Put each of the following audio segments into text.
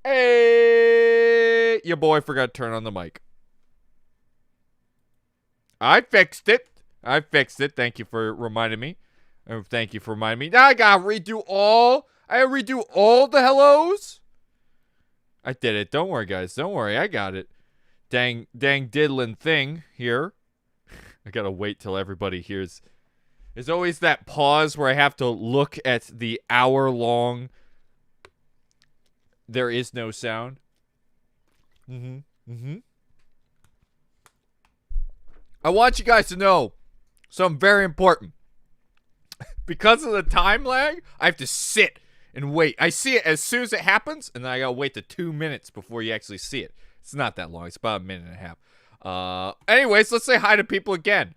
Hey, your boy forgot to turn on the mic. I fixed it. Thank you for reminding me. Now I gotta redo all. The hellos. I did it. Don't worry, guys. Don't worry. I got it. Dang diddlin' thing here. I gotta wait till everybody hears. There's always that pause where I have to look at the hour-long there is no sound. I want you guys to know something very important. Because of the time lag, I have to sit and wait. I see it as soon as it happens, and then I gotta wait the 2 minutes before you actually see it. It's not that long. It's about a minute and a half. Anyways, let's say hi to people again.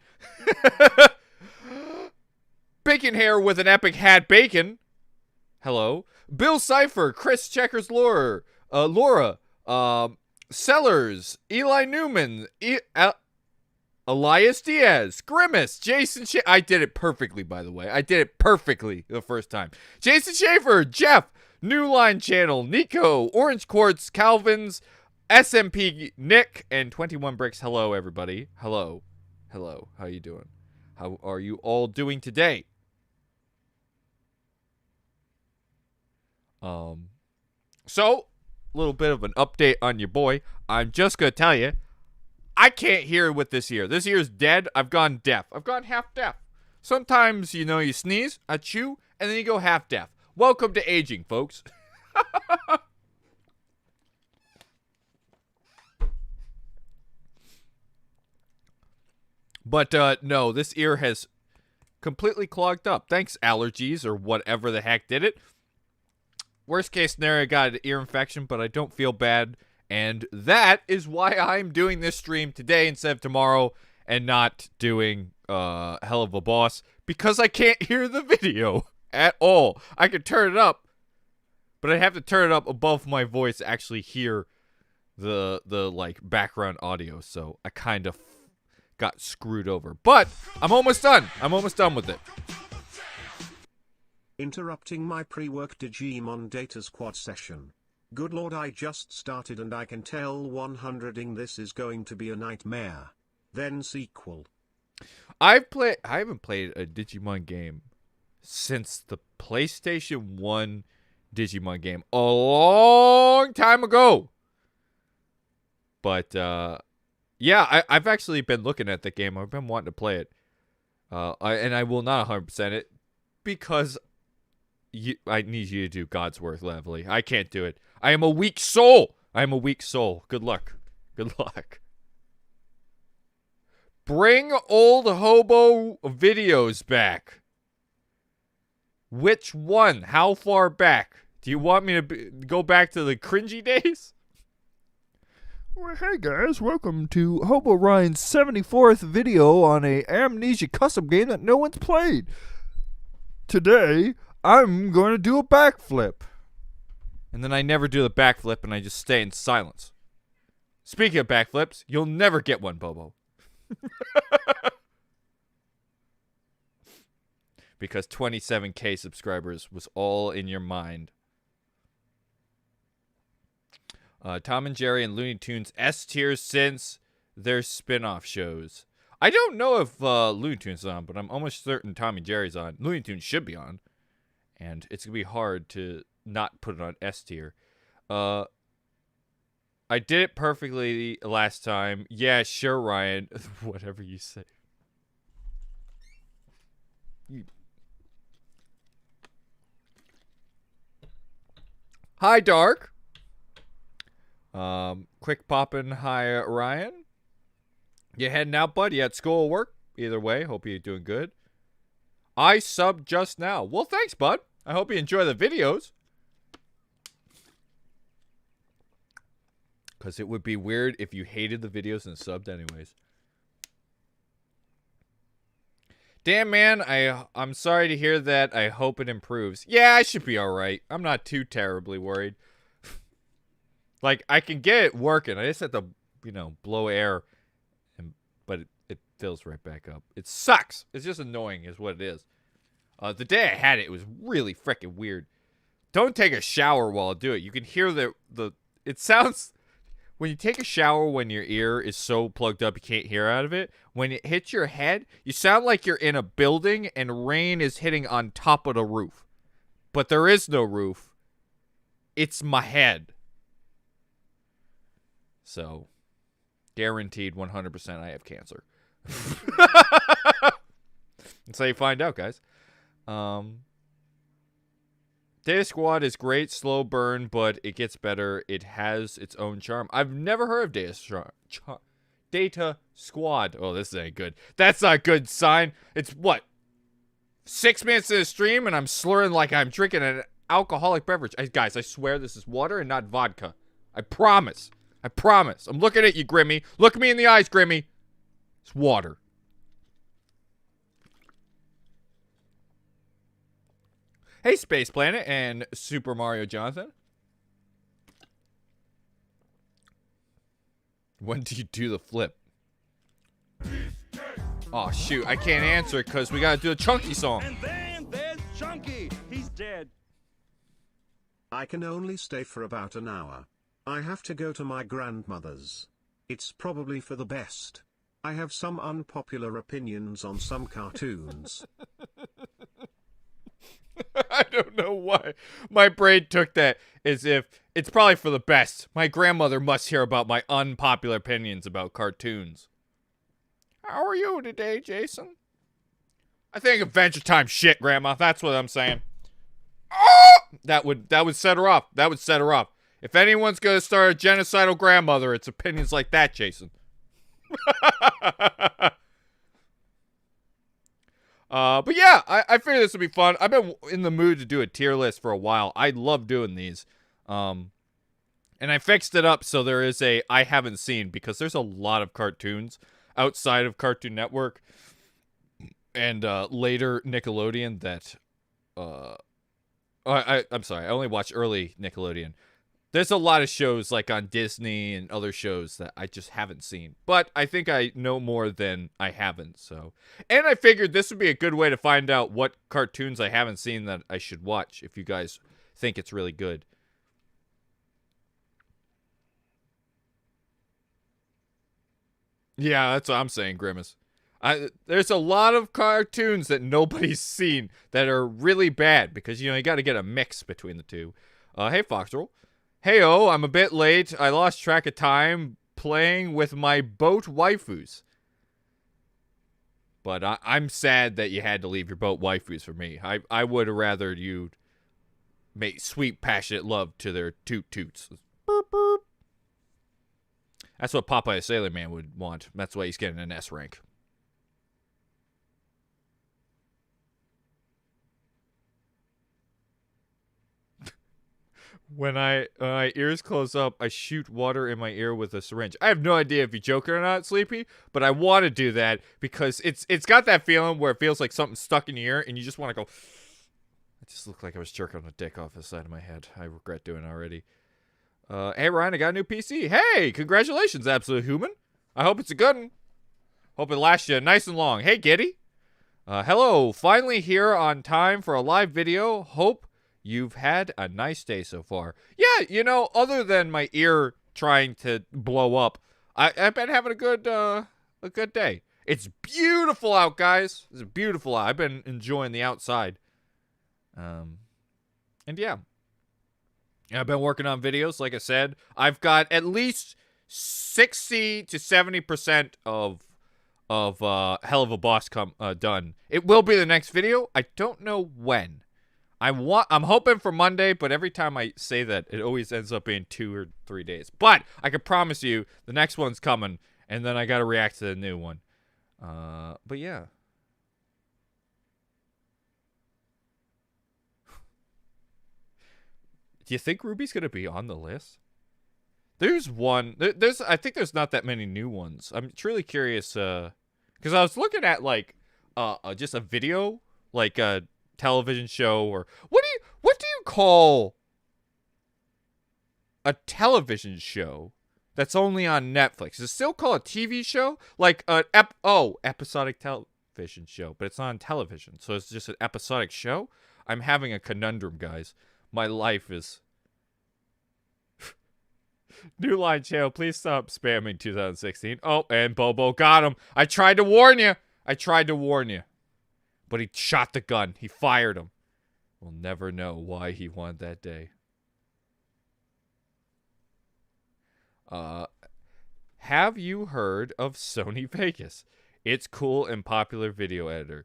Bacon Hair with an epic hat bacon. Hello. Bill Cipher, Chris Checkers Laura, Sellers, Eli Newman, Elias Diaz, Grimace, Jason I did it perfectly, by the way. I did it perfectly the first time. Jason Schaefer, Jeff, New Line Channel, Nico, Orange Quartz, Calvin's, SMP, Nick, and 21 Bricks. Hello, everybody. Hello. How you doing? How are you all doing today? So, a little bit of an update on your boy. I'm just going to tell you, I can't hear with this ear. This ear's dead. I've gone deaf. I've gone half deaf. Sometimes, you sneeze, achoo, and then you go half deaf. Welcome to aging, folks. But, no, this ear has completely clogged up. Thanks, allergies or whatever the heck did it. Worst case scenario, I got an ear infection, but I don't feel bad. And that is why I'm doing this stream today instead of tomorrow and not doing Hell of a Boss, because I can't hear the video at all. I could turn it up, but I have to turn it up above my voice to actually hear the like background audio. So I kind of got screwed over. But I'm almost done. With it. Interrupting my pre-work Digimon data squad session. Good lord, I just started and I can tell 100ing this is going to be a nightmare. Then sequel. I haven't played a Digimon game since the PlayStation 1 Digimon game a long time ago. But yeah, I've actually been looking at the game. I've been wanting to play it. And I will not 100% it because I need you to do God's work, Lovely. I can't do it. I am a weak soul. Good luck. Bring old hobo videos back. Which one? How far back? Do you want me to go back to the cringy days? Well, hey guys, welcome to Hobo Ryan's 74th video on a Amnesia custom game that no one's played. Today, I'm going to do a backflip. And then I never do the backflip and I just stay in silence. Speaking of backflips, you'll never get one, Bobo. Because 27K subscribers was all in your mind. Tom and Jerry and Looney Tunes S tier since their spin-off shows. I don't know if Looney Tunes is on, but I'm almost certain Tom and Jerry's on. Looney Tunes should be on. And it's going to be hard to not put it on S tier. I did it perfectly last time. Yeah, sure, Ryan. Whatever you say. Hi, Dark. Quick poppin'. Hi, Ryan. You heading out, bud? You at school or work? Either way, hope you're doing good. I subbed just now. Well, thanks, bud. I hope you enjoy the videos. Because it would be weird if you hated the videos and subbed anyways. Damn, man. I'm sorry to hear that. I hope it improves. Yeah, I should be alright. I'm not too terribly worried. Like, I can get it working. I just have to, blow air. But it fills right back up. It sucks. It's just annoying is what it is. The day I had it, it was really freaking weird. Don't take a shower while I do it. You can hear it sounds, when you take a shower when your ear is so plugged up you can't hear out of it, when it hits your head, you sound like you're in a building and rain is hitting on top of the roof. But there is no roof. It's my head. So, guaranteed 100% I have cancer. That's how you find out, guys. Data Squad is great, slow burn, but it gets better. It has its own charm. I've never heard of Data Squad. Oh, this ain't good. That's not a good sign. It's what? 6 minutes in the stream and I'm slurring like I'm drinking an alcoholic beverage. Guys, I swear this is water and not vodka. I promise. I promise. I'm looking at you, Grimmy. Look me in the eyes, Grimmy. It's water. Hey, Space Planet and Super Mario Jonathan. When do you do the flip? Oh, shoot. I can't answer it because we got to do a Chunky song. And then there's Chunky. He's dead. I can only stay for about an hour. I have to go to my grandmother's. It's probably for the best. I have some unpopular opinions on some cartoons. I don't know why my brain took that as if it's probably for the best. My grandmother must hear about my unpopular opinions about cartoons. How are you today, Jason? I think Adventure Time shit, Grandma. That's what I'm saying. Oh! That would set her off. That would set her off. If anyone's gonna start a genocidal grandmother, it's opinions like that, Jason. But yeah, I figured this would be fun. I've been in the mood to do a tier list for a while. I love doing these. And I fixed it up so there is a I haven't seen, because there's a lot of cartoons outside of Cartoon Network and later Nickelodeon that I'm sorry, I only watch early Nickelodeon. There's a lot of shows like on Disney and other shows that I just haven't seen. But I think I know more than I haven't, so. And I figured this would be a good way to find out what cartoons I haven't seen that I should watch if you guys think it's really good. Yeah, that's what I'm saying, Grimace. There's a lot of cartoons that nobody's seen that are really bad because, you know, you got to get a mix between the two. Hey, Foxroll. Hey-oh, I'm a bit late. I lost track of time playing with my boat waifus. But I'm sad that you had to leave your boat waifus for me. I would have rather you make sweet, passionate love to their toot-toots. Boop, boop. That's what Popeye Sailor Man would want. That's why he's getting an S rank. When my ears close up, I shoot water in my ear with a syringe. I have no idea if you're joking or not, Sleepy, but I want to do that because it's got that feeling where it feels like something's stuck in your ear and you just want to go. It just looked like I was jerking a dick off the side of my head. I regret doing it already. Hey, Ryan, I got a new PC. Hey, congratulations, Absolute Human. I hope it's a good one. Hope it lasts you nice and long. Hey, Giddy. Hello, finally here on time for a live video. Hope you've had a nice day so far. Yeah, you know, other than my ear trying to blow up, I've been having a good day. It's beautiful out, guys. It's beautiful out. I've been enjoying the outside. And yeah. I've been working on videos, like I said. I've got at least 60 to 70% of Hell of a Boss done. It will be the next video. I don't know when. I'm hoping for Monday, but every time I say that, it always ends up being 2 or 3 days. But I can promise you, the next one's coming, and then I got to react to the new one. But yeah. Do you think Ruby's gonna be on the list? There's one. I think there's not that many new ones. I'm truly curious. Because I was looking at like, just a video, like a television show, or what do you call a television show that's only on Netflix? Is it still called a TV show? Like an episodic television show, but it's not on television, so it's just an episodic show. I'm having a conundrum, guys. My life is New Line channel, please stop spamming 2016. Oh, and Bobo got him. I tried to warn you. But he shot the gun. He fired him. We'll never know why he won that day. Have you heard of Sony Vegas? It's cool and popular video editor.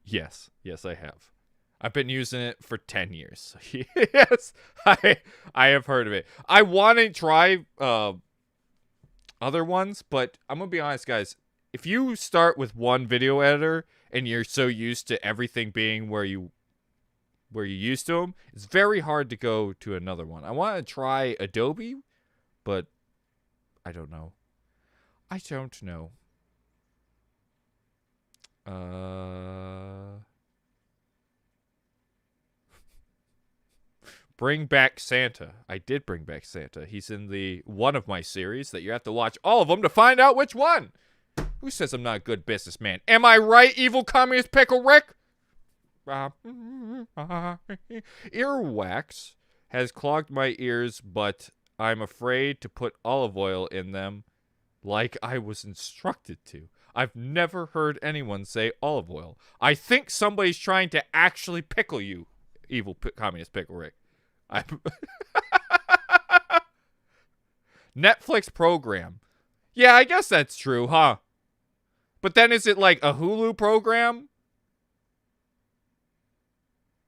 Yes, I have. I've been using it for 10 years. Yes, I have heard of it. I want to try other ones, but I'm going to be honest, guys. If you start with one video editor and you're so used to everything being where you're used to them, it's very hard to go to another one. I want to try Adobe, but I don't know. Bring back Santa. I did bring back Santa. He's in the one of my series that you have to watch all of them to find out which one. Who says I'm not a good businessman? Am I right, evil communist pickle Rick? Earwax has clogged my ears, but I'm afraid to put olive oil in them like I was instructed to. I've never heard anyone say olive oil. I think somebody's trying to actually pickle you, evil communist pickle Rick. Netflix program. Yeah, I guess that's true, huh? But then is it like a Hulu program?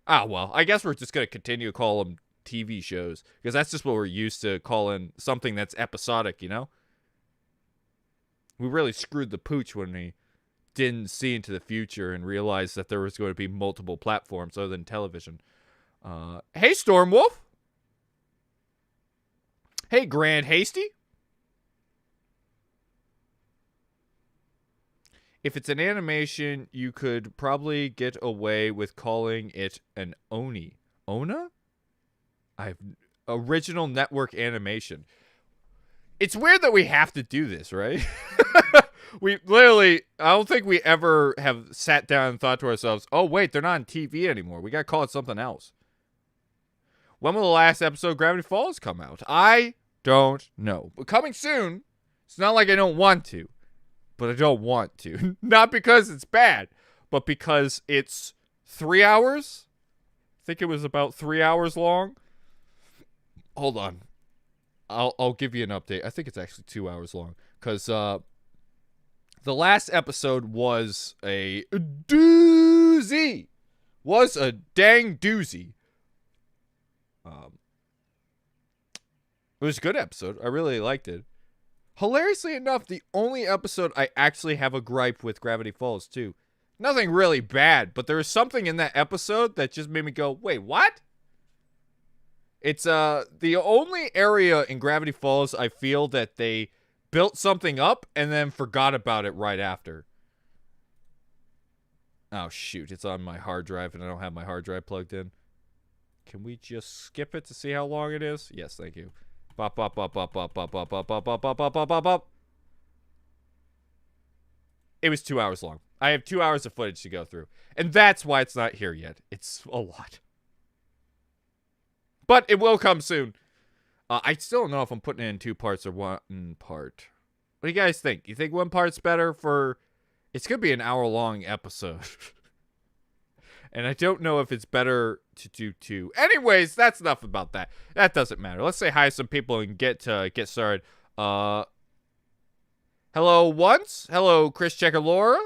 Ah, well, I guess we're just going to continue to call them TV shows, because that's just what we're used to calling something that's episodic, you know? We really screwed the pooch when we didn't see into the future and realized that there was going to be multiple platforms other than television. Hey, Stormwolf. Hey, Grand Hasty. If it's an animation, you could probably get away with calling it an Oni. Ona? Original network animation. It's weird that we have to do this, right? We literally, I don't think we ever have sat down and thought to ourselves, oh, wait, they're not on TV anymore. We got to call it something else. When will the last episode of Gravity Falls come out? I don't know. But coming soon. It's not like I don't want to. But I don't want to. Not because it's bad, but because it's 3 hours. I think it was about 3 hours long. Hold on. I'll give you an update. I think it's actually 2 hours long. Because the last episode was a doozy. Was a dang doozy. It was a good episode. I really liked it. Hilariously enough, the only episode I actually have a gripe with Gravity Falls 2. Nothing really bad, but there was something in that episode that just made me go, wait, what? It's the only area in Gravity Falls I feel that they built something up and then forgot about it right after. Oh, shoot. It's on my hard drive and I don't have my hard drive plugged in. Can we just skip it to see how long it is? Yes, thank you. Bop, bop, bop, bop, bop, bop, bop, bop, bop, bop, bop, bop, bop, bop, bop. It was 2 hours long. I have 2 hours of footage to go through. And that's why it's not here yet. It's a lot. But it will come soon. I still don't know if I'm putting it in 2 parts or 1 part. What do you guys think? You think 1 part's better for... It's going to be an hour-long episode. And I don't know if it's better to do 2. Anyways, that's enough about that. That doesn't matter. Let's say hi to some people and get started. Hello once. Hello, Chris Checker Laura.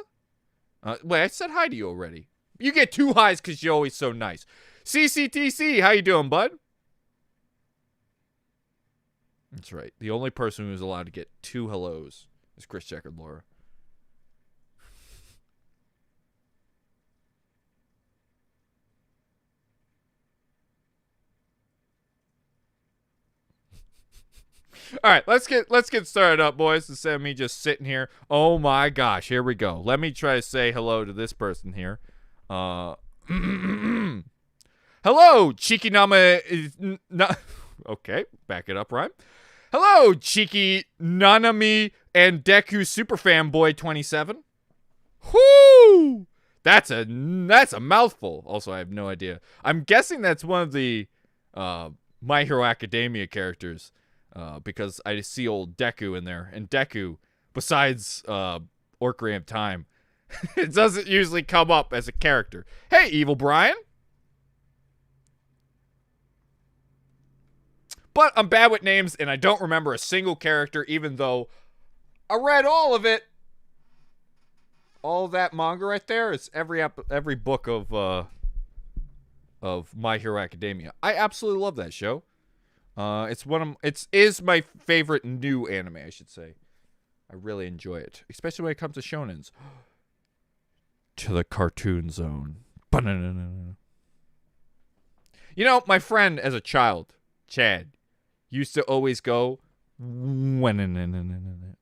Wait, I said hi to you already. You get 2 highs because you're always so nice. CCTC, how you doing, bud? That's right. The only person who's allowed to get 2 hellos is Chris Checker Laura. All right, let's get started up, boys, instead of me just sitting here. Oh my gosh, here we go. Let me try to say hello to this person here. Hello, Cheeky Nama. Okay, back it up, Ryan. Hello, Cheeky Nanami and Deku Superfan Boy 27. Whoo! That's a mouthful. Also, I have no idea. I'm guessing that's one of the My Hero Academia characters. because I see old Deku in there, and Deku, besides Orcram of Time, it doesn't usually come up as a character. Hey, Evil Brian. But I'm bad with names, and I don't remember a single character, even though I read all of it. All that manga right there is every book of My Hero Academia. I absolutely love that show. It is my favorite new anime, I should say. I really enjoy it, especially when it comes to shonens. To the cartoon zone. You know, my friend as a child, Chad, used to always go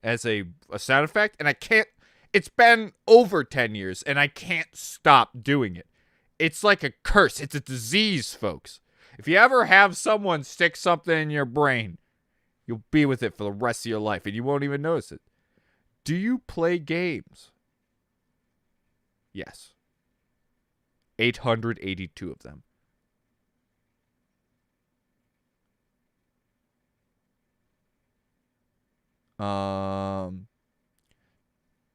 as a sound effect, and I can't. It's been over 10 years, and I can't stop doing it. It's like a curse. It's a disease, folks. If you ever have someone stick something in your brain, you'll be with it for the rest of your life, and you won't even notice it. Do you play games? Yes. 882 of them.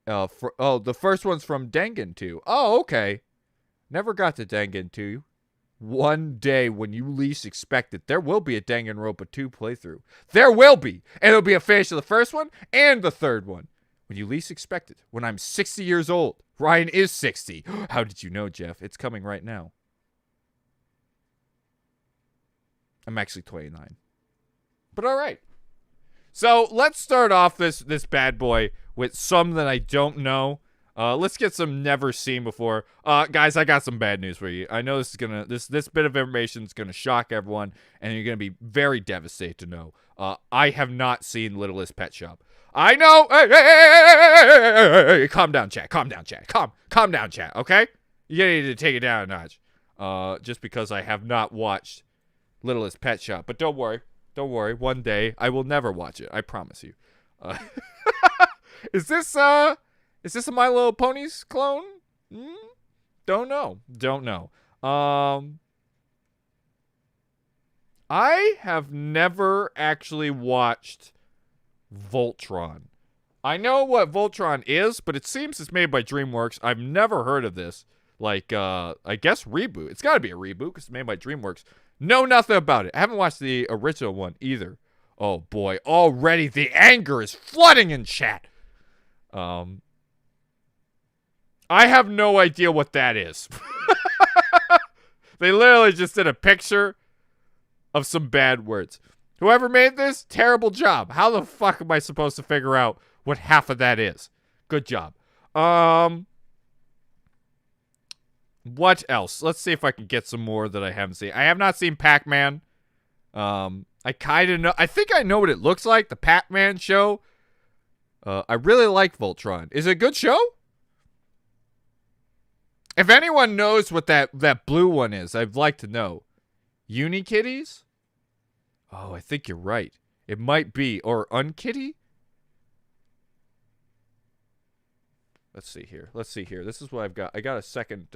The first one's from Dengen 2. Oh, okay. Never got to Dengen 2. One day, when you least expect it, there will be a Danganronpa 2 playthrough. There will be! And it'll be a finish of the first one and the third one. When you least expect it. When I'm 60 years old. Ryan is 60. How did you know, Jeff? It's coming right now. I'm actually 29. But alright. So, let's start off this bad boy with some that I don't know. Let's get some never seen before. Guys, I got some bad news for you. I know this is this bit of information is gonna shock everyone, and you're gonna be very devastated to know. I have not seen Littlest Pet Shop. I know. Hey, calm down, chat. Calm down, chat. Calm down, chat. Okay, you need to take it down a notch. Just because I have not watched Littlest Pet Shop, but don't worry. One day I will never watch it. I promise you. Is this a My Little Ponies clone? Don't know. I have never actually watched Voltron. I know what Voltron is, but it seems it's made by DreamWorks. I've never heard of this. Like, I guess reboot. It's got to be a reboot because it's made by DreamWorks. Know nothing about it. I haven't watched the original one either. Oh boy, already the anger is flooding in chat. I have no idea what that is. They literally just did a picture of some bad words. Whoever made this, terrible job. How the fuck am I supposed to figure out what half of that is? Good job. What else? Let's see if I can get some more that I haven't seen. I have not seen Pac-Man. I kind of know. I think I know what it looks like. The Pac-Man show. I really like Voltron. Is it a good show? If anyone knows what that blue one is, I'd like to know. Unikitties? Oh, I think you're right. It might be. Or Unkitty? Let's see here. This is what I've got. I got a second.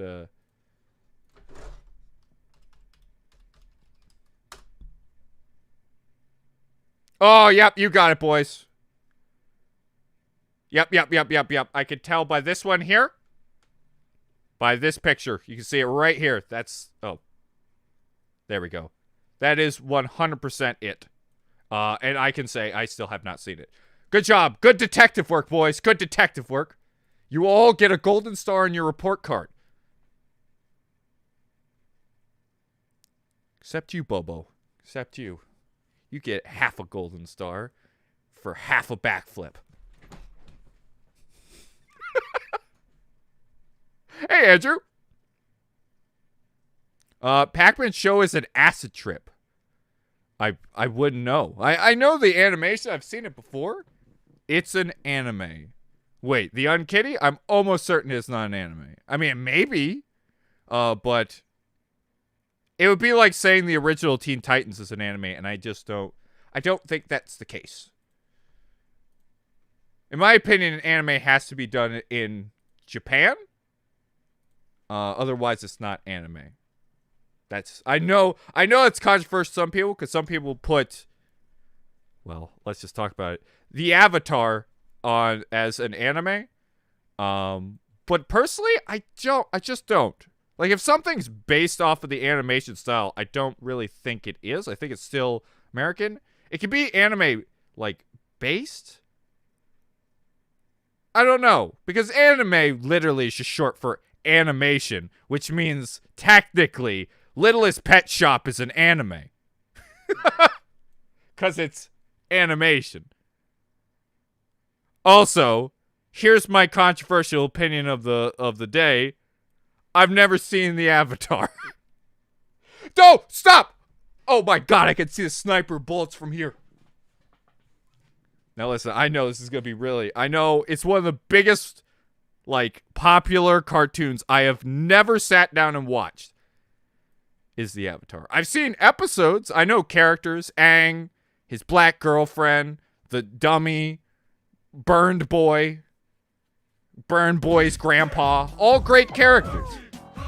Oh, yep. You got it, boys. Yep. I can tell by this one here. By this picture. You can see it right here. That's... Oh. There we go. That is 100% it. And I can say I still have not seen it. Good job. Good detective work, boys. Good detective work. You all get a golden star on your report card. Except you, Bobo. Except you. You get half a golden star for half a backflip. Hey, Andrew. Pac-Man show is an acid trip. I wouldn't know. I know the animation. I've seen it before. It's an anime. Wait, the Unkitty? I'm almost certain it's not an anime. I mean, maybe. But it would be like saying the original Teen Titans is an anime, and I don't think that's the case. In my opinion, an anime has to be done in Japan. Otherwise, it's not anime. I know it's controversial to some people, because some people put well, let's just talk about it. The Avatar as an anime. But personally, I just don't. Like, if something's based off of the animation style, I don't really think it is. I think it's still American. It could be anime, like, based. I don't know. Because anime literally is just short for animation, which means, technically, Littlest Pet Shop is an anime. Because it's animation. Also, here's my controversial opinion of the day. I've never seen the Avatar. No, stop! Oh my god, I can see the sniper bullets from here. Now listen, I know this is gonna be I know it's one of the biggest, like, popular cartoons I have never sat down and watched. Is the Avatar. I've seen episodes. I know characters. Aang, his black girlfriend, the dummy, Burned Boy's grandpa. All great characters.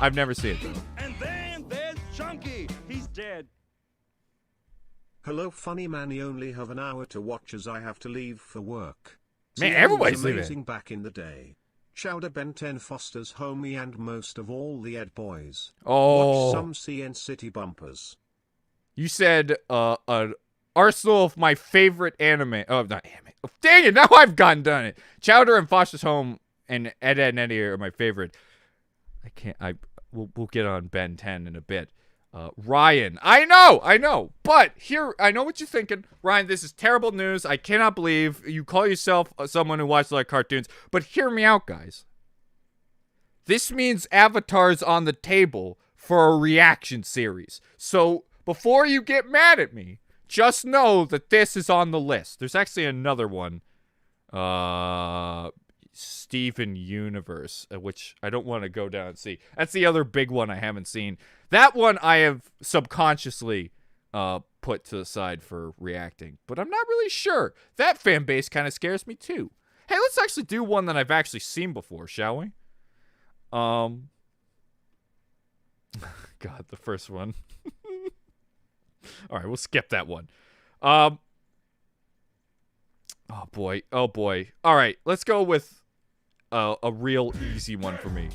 I've never seen it though. And then there's Chunky. He's dead. Hello, funny man. You only have an hour to watch as I have to leave for work. Man, Zim everybody's was leaving. amazing back in the day. Chowder Ben 10 Foster's homie and most of all the Ed boys. Oh. Watch some CN City bumpers. You said an arsenal of my favorite anime. Oh, not anime. Oh, dang it! Now I've done it. Chowder and Foster's Home and Ed and Eddy are my favorite. We'll get on Ben 10 in a bit. Ryan, I know, but here, I know what you're thinking. Ryan, this is terrible news. I cannot believe you call yourself someone who watches a lot of cartoons, but hear me out, guys. This means Avatar's on the table for a reaction series. So, before you get mad at me, just know that this is on the list. There's actually another one. Steven Universe, which I don't want to go down and see. That's the other big one I haven't seen. That one I have subconsciously put to the side for reacting, but I'm not really sure. That fan base kind of scares me too. Hey, let's actually do one that I've actually seen before, shall we? God, the first one. All right, we'll skip that one. Oh boy. All right, let's go with a real easy one for me.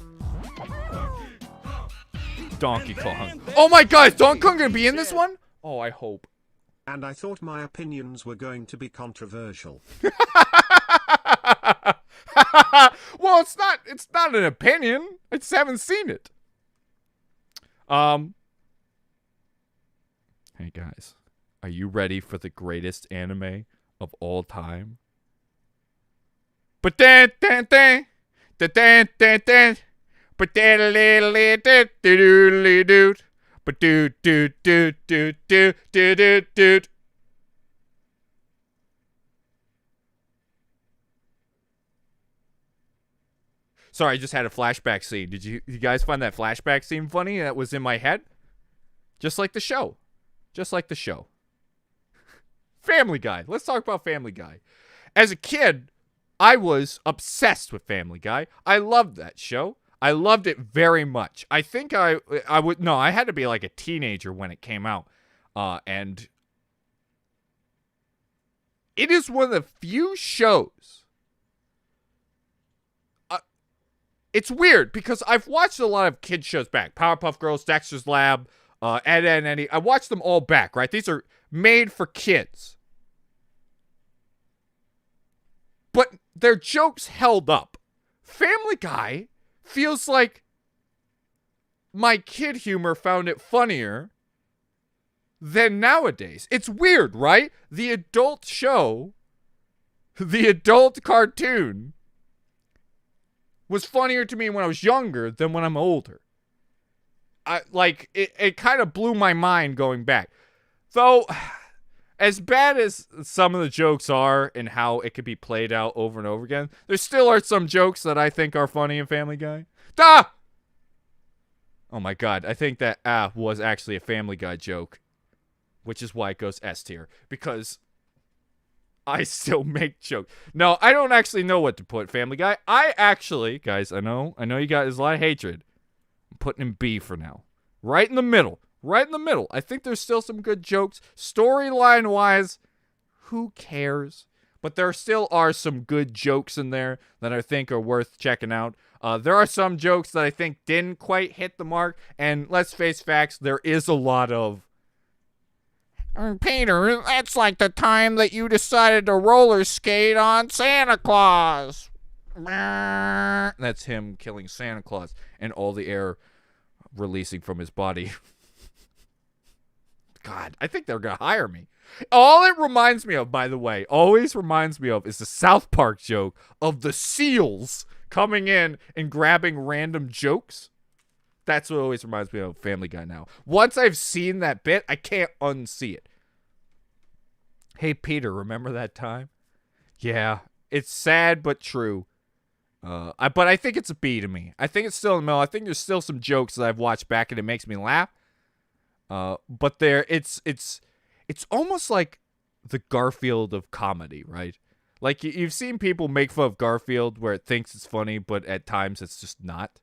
Donkey Kong. Oh my god, is Donkey Kong gonna be in this one? Oh, I hope. And I thought my opinions were going to be controversial. Well, it's not an opinion. I just haven't seen it. Hey guys, are you ready for the greatest anime of all time? But then, but sorry, I just had a flashback scene. Did you guys find that flashback scene funny? That was in my head. Just like the show. Family Guy. Let's talk about Family Guy. As a kid, I was obsessed with Family Guy. I loved that show. I loved it very much. I think I had to be like a teenager when it came out. And it is one of the few shows. It's weird because I've watched a lot of kid shows back. Powerpuff Girls, Dexter's Lab, Ed and Eddy. I watched them all back, right? These are made for kids. But their jokes held up. Family Guy feels like my kid humor found it funnier than nowadays. It's weird, right? The adult show, the adult cartoon, was funnier to me when I was younger than when I'm older. It kind of blew my mind going back. Though, as bad as some of the jokes are and how it could be played out over and over again, there still are some jokes that I think are funny in Family Guy. Oh my god, I think that was actually a Family Guy joke, which is why it goes S tier, because I still make jokes. No, I don't actually know what to put Family Guy. I actually, guys, I know you guys, there's a lot of hatred. I'm putting him B for now. Right in the middle. I think there's still some good jokes. Storyline-wise, who cares? But there still are some good jokes in there that I think are worth checking out. There are some jokes that I think didn't quite hit the mark. And let's face facts, there is a lot of... Peter, that's like the time that you decided to roller skate on Santa Claus. That's him killing Santa Claus and all the air releasing from his body. God, I think they're going to hire me. All it reminds me of, by the way, always reminds me of, is the South Park joke of the seals coming in and grabbing random jokes. That's what always reminds me of Family Guy now. Once I've seen that bit, I can't unsee it. Hey, Peter, remember that time? Yeah, it's sad but true. But I think it's a B to me. I think it's still in the middle. I think there's still some jokes that I've watched back and it makes me laugh. But it's almost like the Garfield of comedy, right? Like you've seen people make fun of Garfield where it thinks it's funny, but at times it's just not.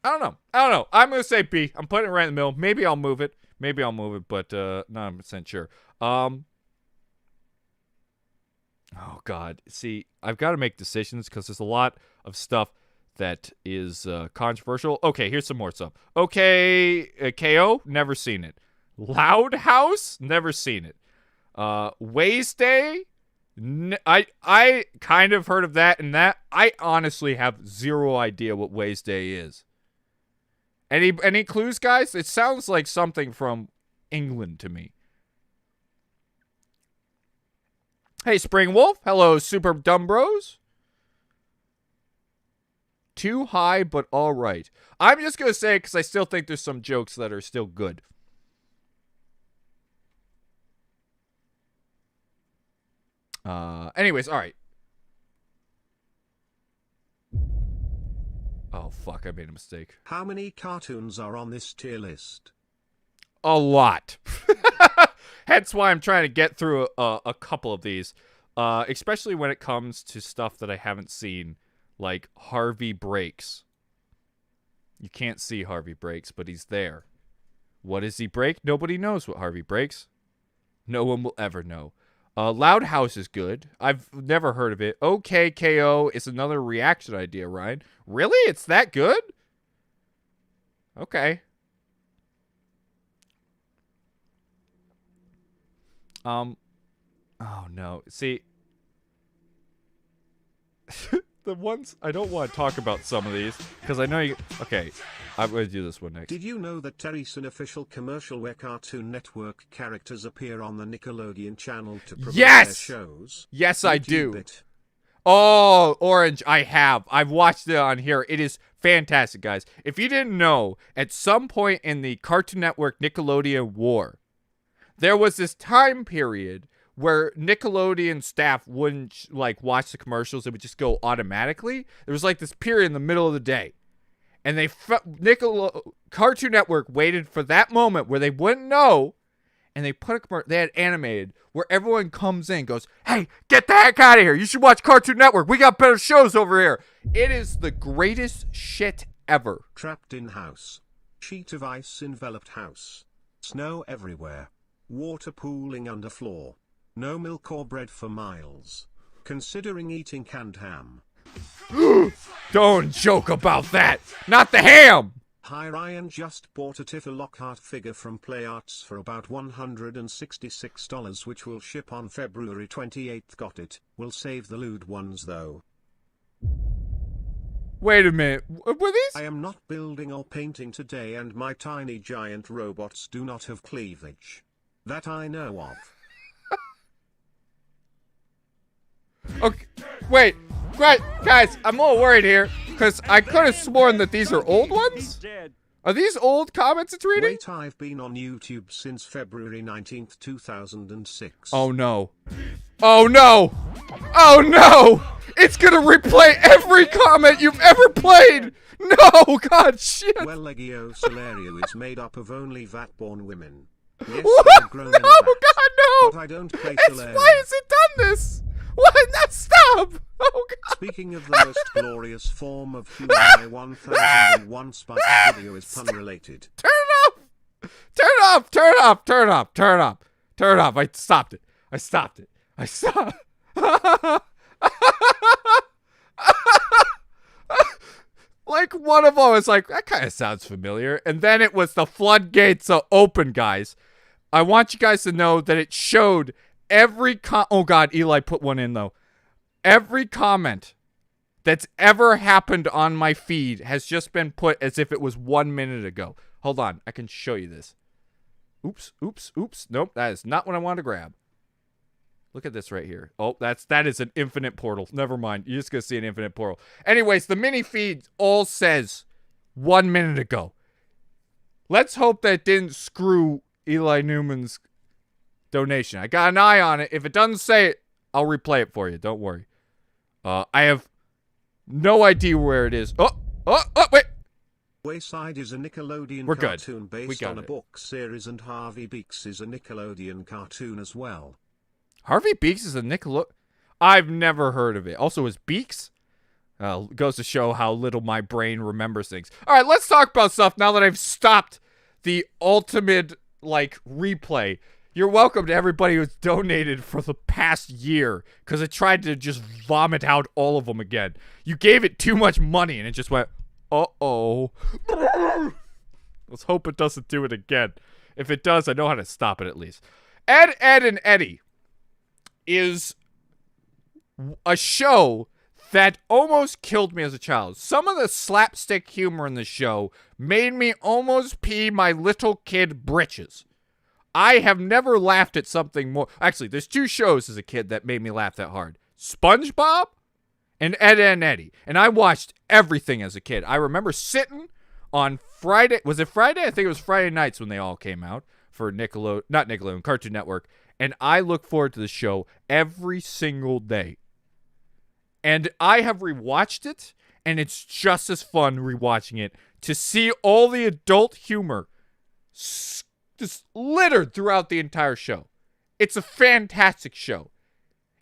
I don't know. I'm going to say B. I'm putting it right in the middle. Maybe I'll move it, but not 100% sure. Oh, God. See, I've got to make decisions because there's a lot of stuff that is controversial. Okay, here's some more stuff. Okay, KO, never seen it. Loud House, never seen it. Wednesday, I kind of heard of that, and that I honestly have zero idea what Wednesday is. Any clues, guys? It sounds like something from England to me. Hey, Spring Wolf. Hello, Super Dumb Bros. Too high, but all right. I'm just going to say it because I still think there's some jokes that are still good. Anyways, all right. Oh, fuck, I made a mistake. How many cartoons are on this tier list? A lot. Hence why I'm trying to get through a couple of these. Especially when it comes to stuff that I haven't seen. Like Harvey Breaks. You can't see Harvey Breaks, but he's there. What does he break? Nobody knows what Harvey breaks. No one will ever know. Loud House is good. I've never heard of it. Okay, KO is another reaction idea, Ryan. Really? It's that good? Okay. Oh no. See, the ones I don't want to talk about some of these because I know you. Okay, I'm going to do this one next. Did you know that Terry's an official commercial where Cartoon Network characters appear on the Nickelodeon channel to promote their shows? Yes, I do. It. Oh, Orange, I have. I've watched it on here. It is fantastic, guys. If you didn't know, at some point in the Cartoon Network Nickelodeon war, there was this time period where Nickelodeon staff wouldn't like watch the commercials. It would just go automatically. There was like this period in the middle of the day. And Cartoon Network waited for that moment where they wouldn't know. And they put a commercial, they had animated where everyone comes in, goes, hey, get the heck out of here. You should watch Cartoon Network. We got better shows over here. It is the greatest shit ever. Trapped in house. Sheet of ice enveloped house. Snow everywhere. Water pooling under floor. No milk or bread for miles. Considering eating canned ham. Don't joke about that. Not the ham. Hi Ryan, just bought a Tifa Lockhart figure from Play Arts for about $166, which will ship on February 28th. Got it. Will save the lewd ones though. Wait a minute. Were these? I am not building or painting today, and my tiny giant robots do not have cleavage. That I know of. Okay, wait, guys, I'm a little worried here, because I could have sworn that these are old ones? Are these old comments it's reading? Wait, I've been on YouTube since February 19th, 2006. Oh no. Oh no! Oh no! It's gonna replay every comment you've ever played! No, God, shit! Well, Legio Solario is made up of only VAT-born women. Yes, What? grown No, in a vat, God, no! But I don't play Solario. Why has it done this? What? No, stop! Oh, God. Speaking of the most glorious form of humor, my 1001 Spike video is pun related. Turn it off! Turn it off! Turn it off! Turn it off! Turn it off! Turn it off. I stopped it. I stopped it. I stopped. Like, one of them was like, that kind of sounds familiar. And then it was the floodgates open, guys. I want you guys to know that it showed every oh, God, Eli put one in, though. Every comment that's ever happened on my feed has just been put as if it was 1 minute ago. Hold on. I can show you this. Oops, oops, oops. Nope, that is not what I wanted to grab. Look at this right here. Oh, that is an infinite portal. Never mind. You're just going to see an infinite portal. Anyways, the mini feed all says 1 minute ago. Let's hope that didn't screw Eli Newman's donation. I got an eye on it. If it doesn't say it, I'll replay it for you. Don't worry. I have no idea where it is. Oh, wait. Wayside is a Nickelodeon We're good. cartoon based on a book series, and Harvey Beaks is a Nickelodeon cartoon as well. Harvey Beaks is a Nickelodeon? I've never heard of it. Also, is Beaks? Goes to show how little my brain remembers things. All right, let's talk about stuff now that I've stopped the ultimate, replay. You're welcome to everybody who's donated for the past year, because it tried to just vomit out all of them again. You gave it too much money, and it just went, uh-oh. Let's hope it doesn't do it again. If it does, I know how to stop it at least. Ed, and Eddy is a show that almost killed me as a child. Some of the slapstick humor in the show made me almost pee my little kid britches. I have never laughed at something more. Actually, there's two shows as a kid that made me laugh that hard. SpongeBob and Ed, and Eddy. And I watched everything as a kid. I remember sitting on Friday. Was it Friday? I think it was Friday nights when they all came out for Nickelodeon, Cartoon Network. And I look forward to the show every single day. And I have rewatched it, and it's just as fun rewatching it to see all the adult humor just littered throughout the entire show. It's a fantastic show.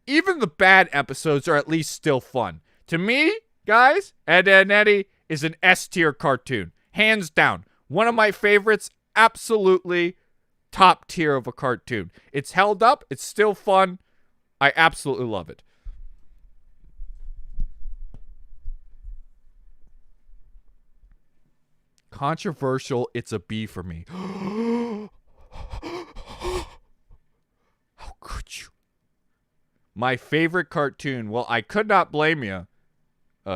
Even the bad episodes are at least still fun. To me, guys, Ed, and Eddy is an S-tier cartoon. Hands down. One of my favorites, absolutely top tier of a cartoon. It's held up. It's still fun. I absolutely love it. Controversial, it's a B for me. How could you? My favorite cartoon. Well, I could not blame you,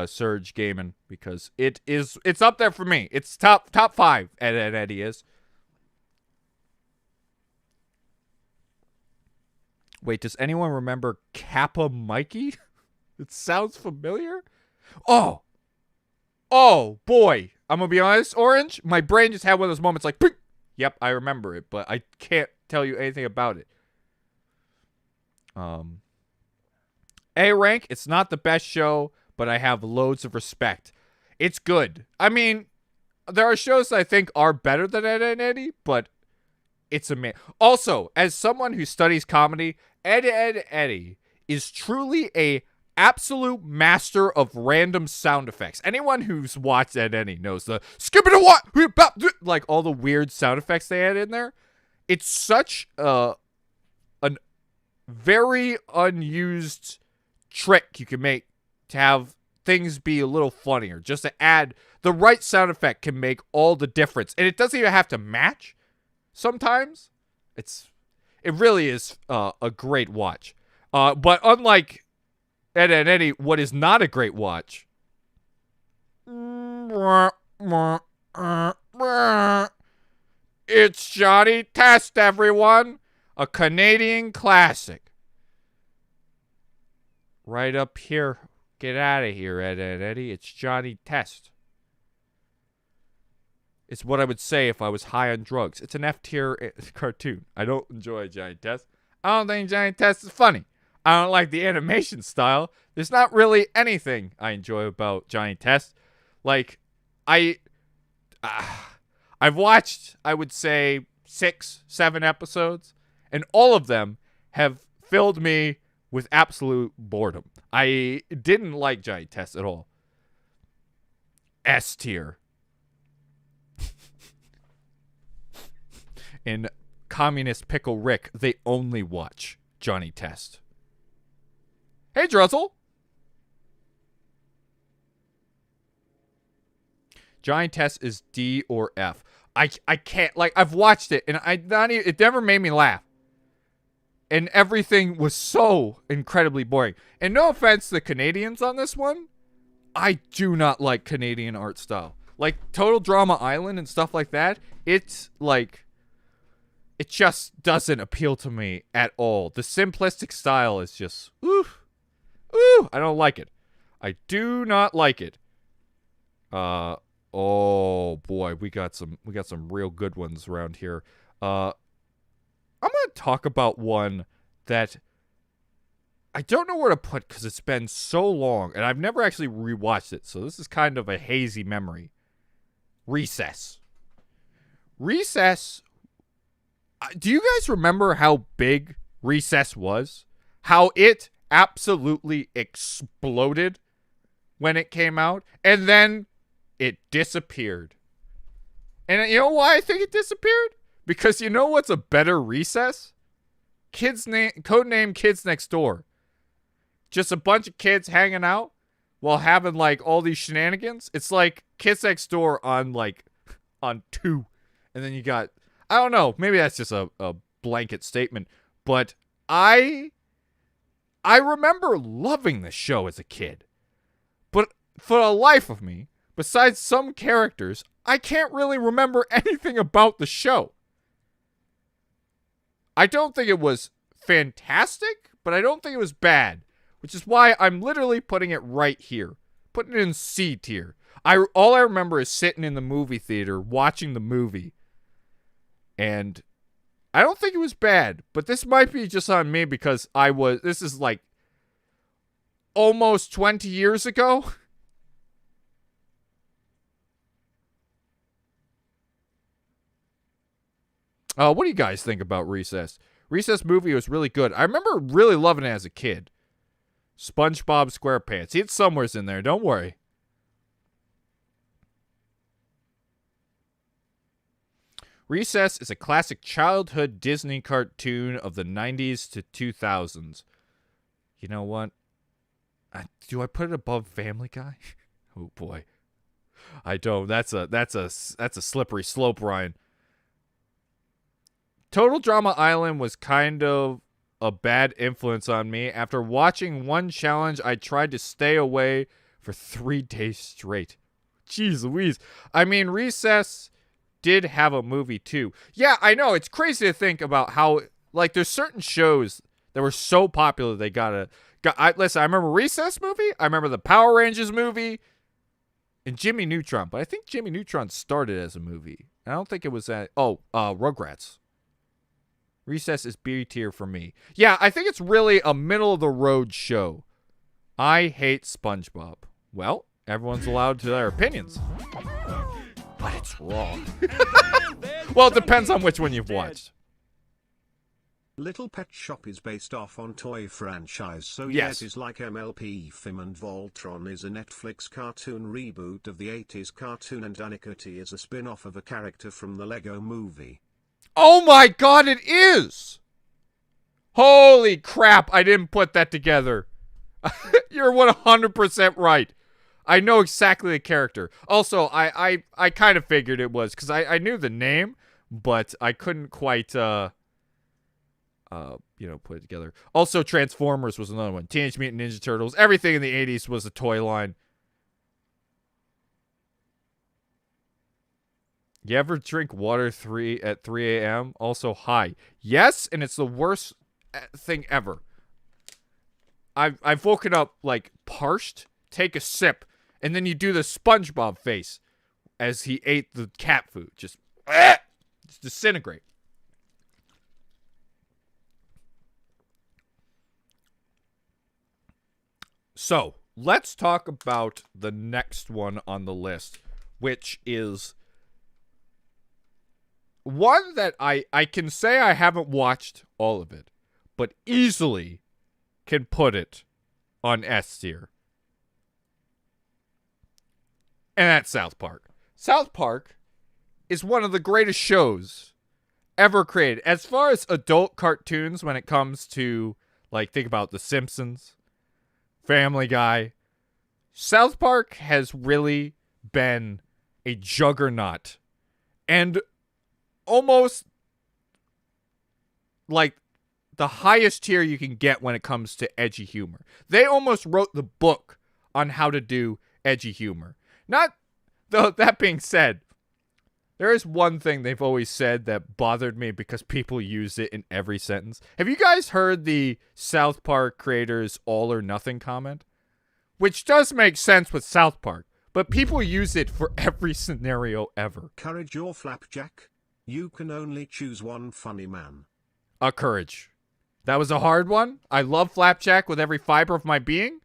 Surge Gaming, because it's up there for me. It's top 5. Ed, and Eddy is. Wait, does anyone remember Kappa Mikey? It sounds familiar. Oh boy. I'm going to be honest, Orange. My brain just had one of those moments like, ping! Yep, I remember it, but I can't tell you anything about it. A rank, it's not the best show, but I have loads of respect. It's good. I mean, there are shows that I think are better than Ed, and Eddy, but it's amazing. Also, as someone who studies comedy, Ed, and Eddy is truly a absolute master of random sound effects. Anyone who's watched Ed, and Eddy knows the skip it a what, like all the weird sound effects they had in there. It's such an very unused trick you can make to have things be a little funnier. Just to add the right sound effect can make all the difference, and it doesn't even have to match. Sometimes it really is a great watch. But unlike Ed, and Eddy, what is not a great watch? It's Johnny Test, everyone. A Canadian classic. Right up here. Get out of here, Ed, and Eddy. It's Johnny Test. It's what I would say if I was high on drugs. It's an F-tier cartoon. I don't enjoy Johnny Test. I don't think Johnny Test is funny. I don't like the animation style. There's not really anything I enjoy about Johnny Test. Like, I've watched, I would say, 6-7 episodes, and all of them have filled me with absolute boredom. I didn't like Johnny Test at all. S tier. In Communist Pickle Rick, they only watch Johnny Test. Hey, Druzzle. Johnny Test is D or F. I can't, like, I've watched it, and it never made me laugh. And everything was so incredibly boring. And no offense to the Canadians on this one, I do not like Canadian art style. Like, Total Drama Island and stuff like that, it's, like, it just doesn't appeal to me at all. The simplistic style is just, I don't like it. I do not like it. Oh boy, we got some real good ones around here. I'm gonna talk about one that I don't know where to put because it's been so long, and I've never actually rewatched it, so this is kind of a hazy memory. Recess. Recess. Do you guys remember how big Recess was? How it absolutely exploded when it came out, and then it disappeared. And you know why I think it disappeared? Because you know what's a better Recess? Codename Kids Next Door. Just a bunch of kids hanging out while having, like, all these shenanigans. It's like Kids Next Door on 2. And then you got, I don't know, maybe that's just a blanket statement, but I remember loving this show as a kid. But for the life of me, besides some characters, I can't really remember anything about the show. I don't think it was fantastic, but I don't think it was bad, which is why I'm literally putting it right here. Putting it in C tier. All I remember is sitting in the movie theater watching the movie, and I don't think it was bad, but this might be just on me because this is like almost 20 years ago. What do you guys think about Recess? Recess movie was really good. I remember really loving it as a kid. SpongeBob SquarePants. It's somewhere's in there. Don't worry. Recess is a classic childhood Disney cartoon of the 90s to 2000s. You know what? Do I put it above Family Guy? Oh boy. I don't. That's a slippery slope, Ryan. Total Drama Island was kind of a bad influence on me. After watching one challenge, I tried to stay away for 3 days straight. Jeez Louise. I mean, Recess did have a movie too. Yeah, I know. It's crazy to think about how, like, there's certain shows that were so popular they listen, I remember Recess movie. I remember the Power Rangers movie. And Jimmy Neutron. But I think Jimmy Neutron started as a movie. I don't think it was Rugrats. Recess is B tier for me. Yeah, I think it's really a middle-of-the-road show. I hate SpongeBob. Well, everyone's allowed to their opinions. But it's wrong. Well, it depends on which one you've watched. Little Pet Shop is based off on toy franchise, so yes, it is like MLP Fim and Voltron is a Netflix cartoon reboot of the 80s cartoon, and Anicutti is a spin-off of a character from the Lego movie. Oh my god, it is! Holy crap, I didn't put that together. You're 100% right. I know exactly the character. Also, I kind of figured it was, because I knew the name, but I couldn't quite, put it together. Also, Transformers was another one. Teenage Mutant Ninja Turtles. Everything in the 80s was a toy line. You ever drink water at 3 a.m.? Also, hi. Yes, and it's the worst thing ever. I've woken up, like, parched, take a sip, and then you do the SpongeBob face as he ate the cat food. Just disintegrate. So, let's talk about the next one on the list, which is one that I can say I haven't watched all of it, but easily can put it on S tier. And that's South Park. South Park is one of the greatest shows ever created. As far as adult cartoons, when it comes to, like, think about The Simpsons, Family Guy, South Park has really been a juggernaut and almost like the highest tier you can get when it comes to edgy humor. They almost wrote the book on how to do edgy humor. Not though, that being said, there is one thing they've always said that bothered me because people use it in every sentence. Have you guys heard the South Park creators all or nothing comment? Which does make sense with South Park, but people use it for every scenario ever. Courage or flapjack? You can only choose one funny man. Courage. That was a hard one. I love Flapjack with every fiber of my being,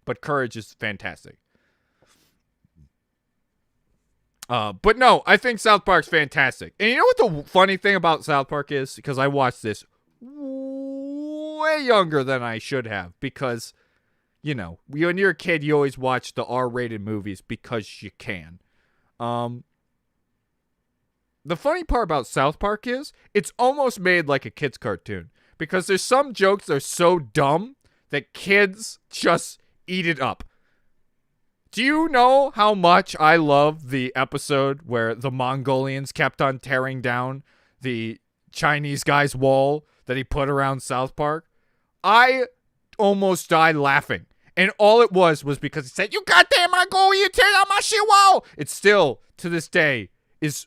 but Courage is fantastic. But no, I think South Park's fantastic. And you know what the funny thing about South Park is? Because I watched this way younger than I should have. Because, you know, when you're a kid, you always watch the R-rated movies because you can. The funny part about South Park is it's almost made like a kid's cartoon. Because there's some jokes that are so dumb that kids just eat it up. Do you know how much I love the episode where the Mongolians kept on tearing down the Chinese guy's wall that he put around South Park? I almost died laughing. And all it was because he said, "You goddamn Mongolian, tear down my shit wall!" It still, to this day, is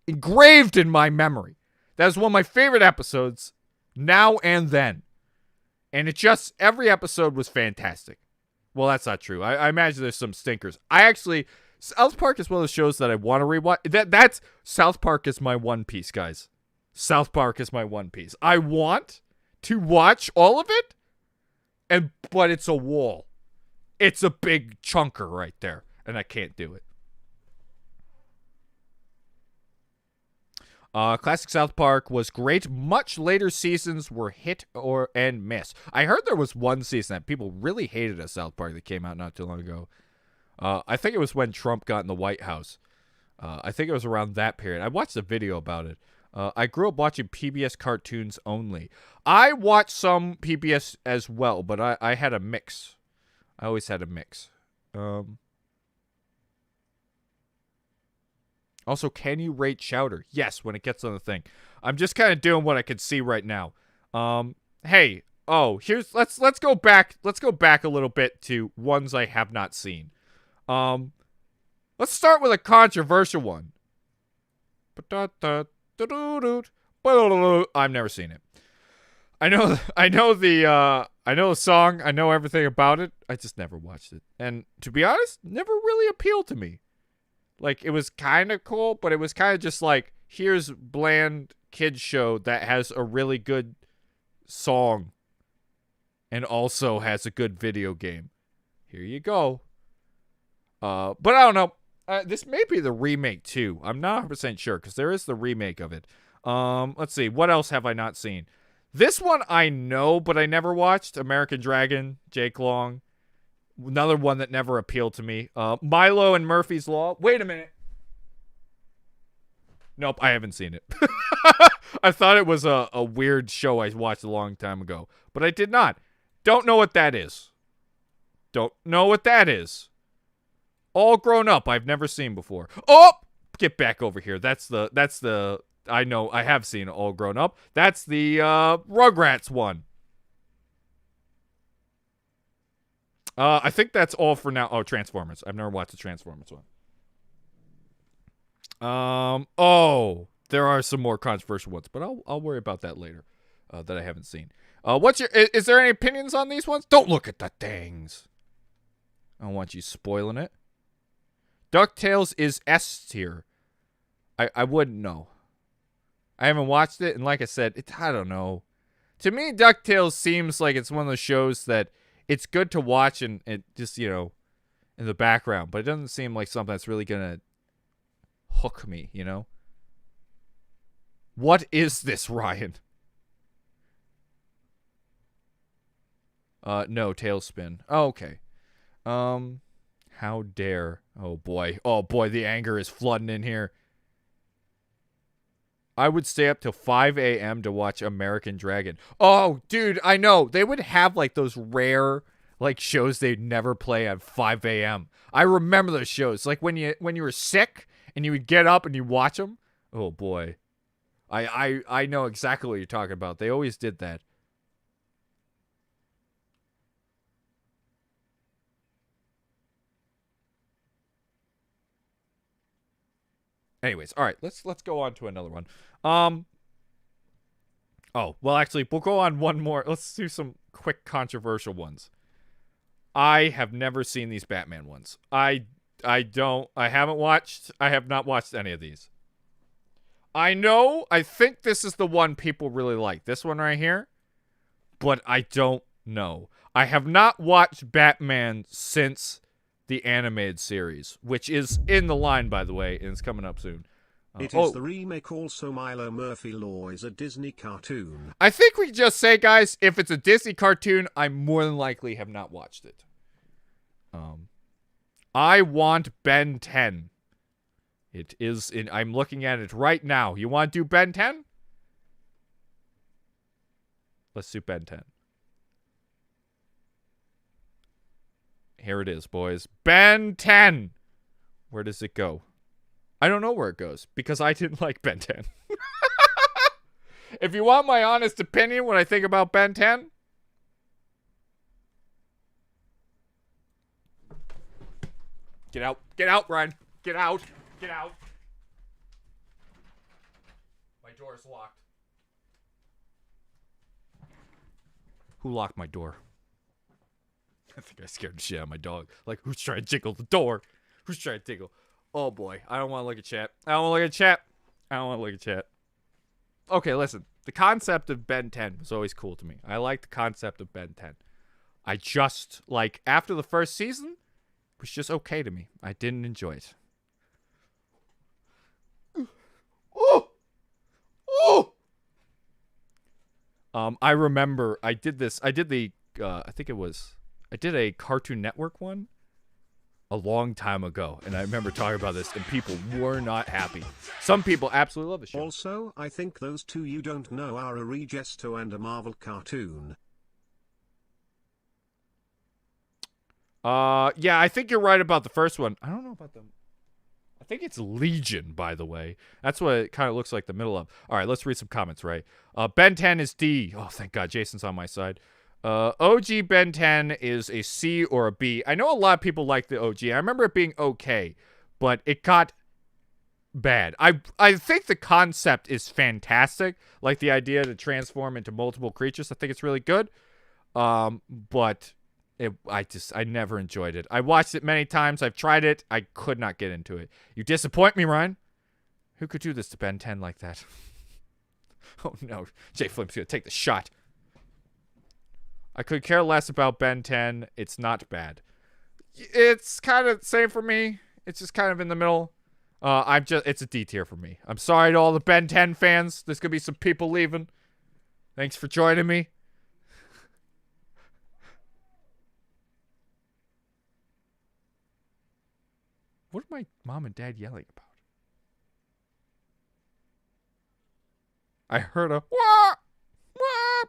engraved in my memory. That is one of my favorite episodes, now and then. And it just, every episode was fantastic. Well, that's not true. I imagine there's some stinkers. South Park is one of those shows that I want to rewatch. That's South Park is my One Piece, guys. South Park is my One Piece. I want to watch all of it, but it's a wall. It's a big chunker right there, and I can't do it. Classic South Park was great. Much later seasons were hit and miss. I heard there was one season that people really hated at South Park that came out not too long ago. I think it was when Trump got in the White House. I think it was around that period. I watched a video about it. I grew up watching PBS cartoons only. I watched some PBS as well, but I had a mix. I always had a mix. Also, can you rate Chowder? Yes, when it gets on the thing. I'm just kind of doing what I can see right now. Hey, let's go back. Let's go back a little bit to ones I have not seen. Let's start with a controversial one. I've never seen it. I know the song. I know everything about it. I just never watched it. And to be honest, never really appealed to me. Like, it was kind of cool, but it was kind of just like, here's bland kids show that has a really good song and also has a good video game. Here you go. But I don't know. This may be the remake, too. I'm not 100% sure, because there is the remake of it. Let's see. What else have I not seen? This one I know, but I never watched. American Dragon, Jake Long. Another one that never appealed to me. Milo and Murphy's Law. Wait a minute. Nope, I haven't seen it. I thought it was a weird show I watched a long time ago. But I did not. Don't know what that is. Don't know what that is. All Grown Up, I've never seen before. Oh! Get back over here. That's the I know, I have seen All Grown Up. That's the Rugrats one. I think that's all for now. Oh, Transformers. I've never watched the Transformers one. There are some more controversial ones, but I'll worry about that later. That I haven't seen. Is there any opinions on these ones? Don't look at the things. I don't want you spoiling it. DuckTales is S tier. I wouldn't know. I haven't watched it, and like I said, I don't know. To me, DuckTales seems like it's one of those shows that it's good to watch and it just, in the background, but it doesn't seem like something that's really going to hook me, What is this, Ryan? No, Tailspin. Oh, okay. How dare. Oh, boy. Oh, boy, the anger is flooding in here. I would stay up till 5 a.m. to watch American Dragon. Oh, dude, I know. They would have, like, those rare, like, shows they'd never play at 5 a.m. I remember those shows. Like, when you were sick and you would get up and you watch them. Oh, boy. I know exactly what you're talking about. They always did that. Anyways, all right, let's go on to another one. Oh, well, actually, we'll go on one more. Let's do some quick controversial ones. I have never seen these Batman ones. I have not watched any of these. I think this is the one people really like. This one right here. But I don't know. I have not watched Batman since the animated series, which is in the line, by the way, and it's coming up soon. It is the remake. Also, Milo Murphy Law is a Disney cartoon. I think we just say, guys, if it's a Disney cartoon, I more than likely have not watched it. I want Ben 10. It is in. I'm looking at it right now. You want to do Ben 10? Let's do Ben 10. Here it is, boys. Ben 10. Where does it go? I don't know where it goes because I didn't like Ben 10. If you want my honest opinion when I think about Ben 10, get out. Get out, Ryan. Get out. Get out. My door is locked. Who locked my door? I think I scared the shit out of my dog. Like, who's trying to jiggle the door? Who's trying to jiggle? Oh, boy. I don't want to look at chat. I don't want to look at chat. I don't want to look at chat. Okay, listen. The concept of Ben 10 was always cool to me. I like the concept of Ben 10. I just, like, after the first season, it was just okay to me. I didn't enjoy it. Oh! Oh! I remember I did this. I did a Cartoon Network one a long time ago, and I remember talking about this, and people were not happy. Some people absolutely love the show. Also, I think those two you don't know are a Regesto and a Marvel cartoon. Yeah, I think you're right about the first one. I don't know about them. I think it's Legion, by the way. That's what it kind of looks like the middle of. All right, let's read some comments, right? Ben 10 is D. Oh, thank God, Jason's on my side. OG Ben 10 is a C or a B. I know a lot of people like the OG. I remember it being okay, but it got bad. I think the concept is fantastic. Like the idea to transform into multiple creatures. I think it's really good. But I never enjoyed it. I watched it many times. I've tried it. I could not get into it. You disappoint me, Ryan. Who could do this to Ben 10 like that? Oh, no. J Flim's going to take the shot. I could care less about Ben 10. It's not bad. It's kind of the same for me. It's just kind of in the middle. It's a D tier for me. I'm sorry to all the Ben 10 fans. There's going to be some people leaving. Thanks for joining me. What are my mom and dad yelling about? I heard a wah, wah.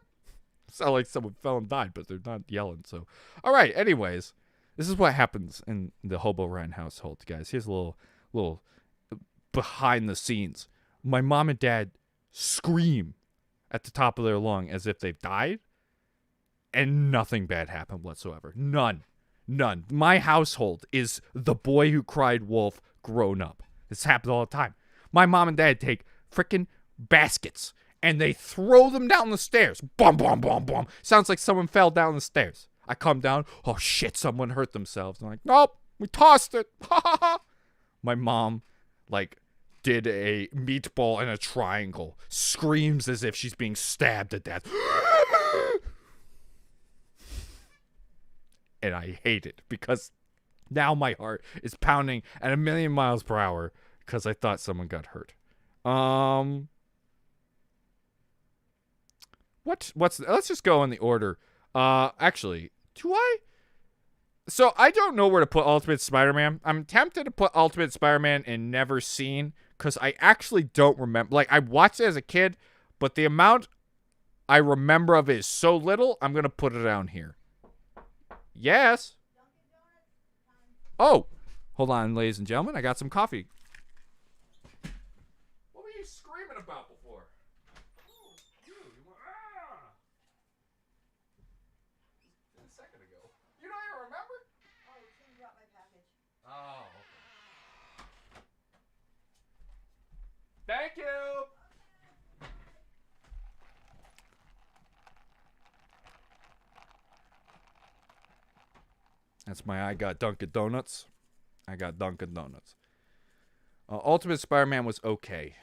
Sound like someone fell and died, but they're not yelling. So, all right. Anyways, this is what happens in the Hobo Ryan household, guys. Here's a little behind the scenes. My mom and dad scream at the top of their lung as if they've died, and nothing bad happened whatsoever. None. My household is the boy who cried wolf grown up. This happens all the time. My mom and dad take freaking baskets and they throw them down the stairs. Bum, bum, bum, bum. Sounds like someone fell down the stairs. I come down. Oh, shit, someone hurt themselves. I'm like, nope, we tossed it. My mom, did a meatball in a triangle. Screams as if she's being stabbed to death. And I hate it because now my heart is pounding at 1,000,000 miles per hour because I thought someone got hurt. Let's just go in the order. Actually, do I? So I don't know where to put Ultimate Spider-Man. I'm tempted to put Ultimate Spider-Man in Never Seen because I actually don't remember. Like, I watched it as a kid, but the amount I remember of it is so little, I'm going to put it down here. Yes. Oh, hold on, ladies and gentlemen. I got some coffee. What were you screaming about before? A second ago. You don't even remember? Oh, Tim brought my package. Oh. Thank you. That's my I got Dunkin' Donuts. I got Dunkin' Donuts. Ultimate Spider-Man was okay.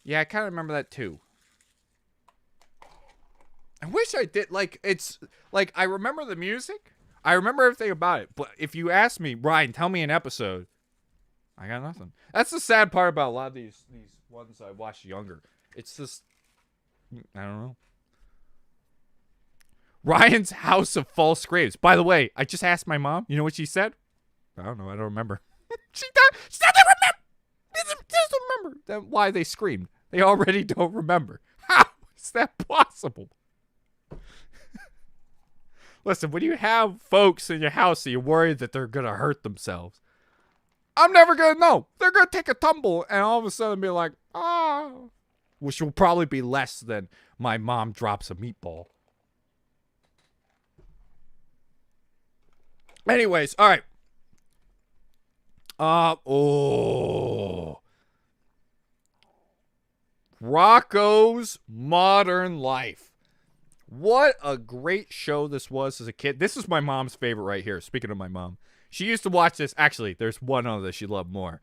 Yeah, I kind of remember that too. I wish I did. Like, it's like I remember the music. I remember everything about it. But if you ask me, Ryan, tell me an episode, I got nothing. That's the sad part about a lot of these ones I watched younger. It's just, I don't know. Ryan's House of False Graves. By the way, I just asked my mom. You know what she said? I don't know. I don't remember. She doesn't remember. Doesn't remember why they screamed. They already don't remember. How is that possible? Listen, when you have folks in your house and you're worried that they're going to hurt themselves, I'm never going to know. They're going to take a tumble and all of a sudden be like, ah. Which will probably be less than my mom drops a meatball. Anyways, all right. Rocko's Modern Life. What a great show this was as a kid. This is my mom's favorite right here. Speaking of my mom, she used to watch this. Actually, there's one other that she loved more.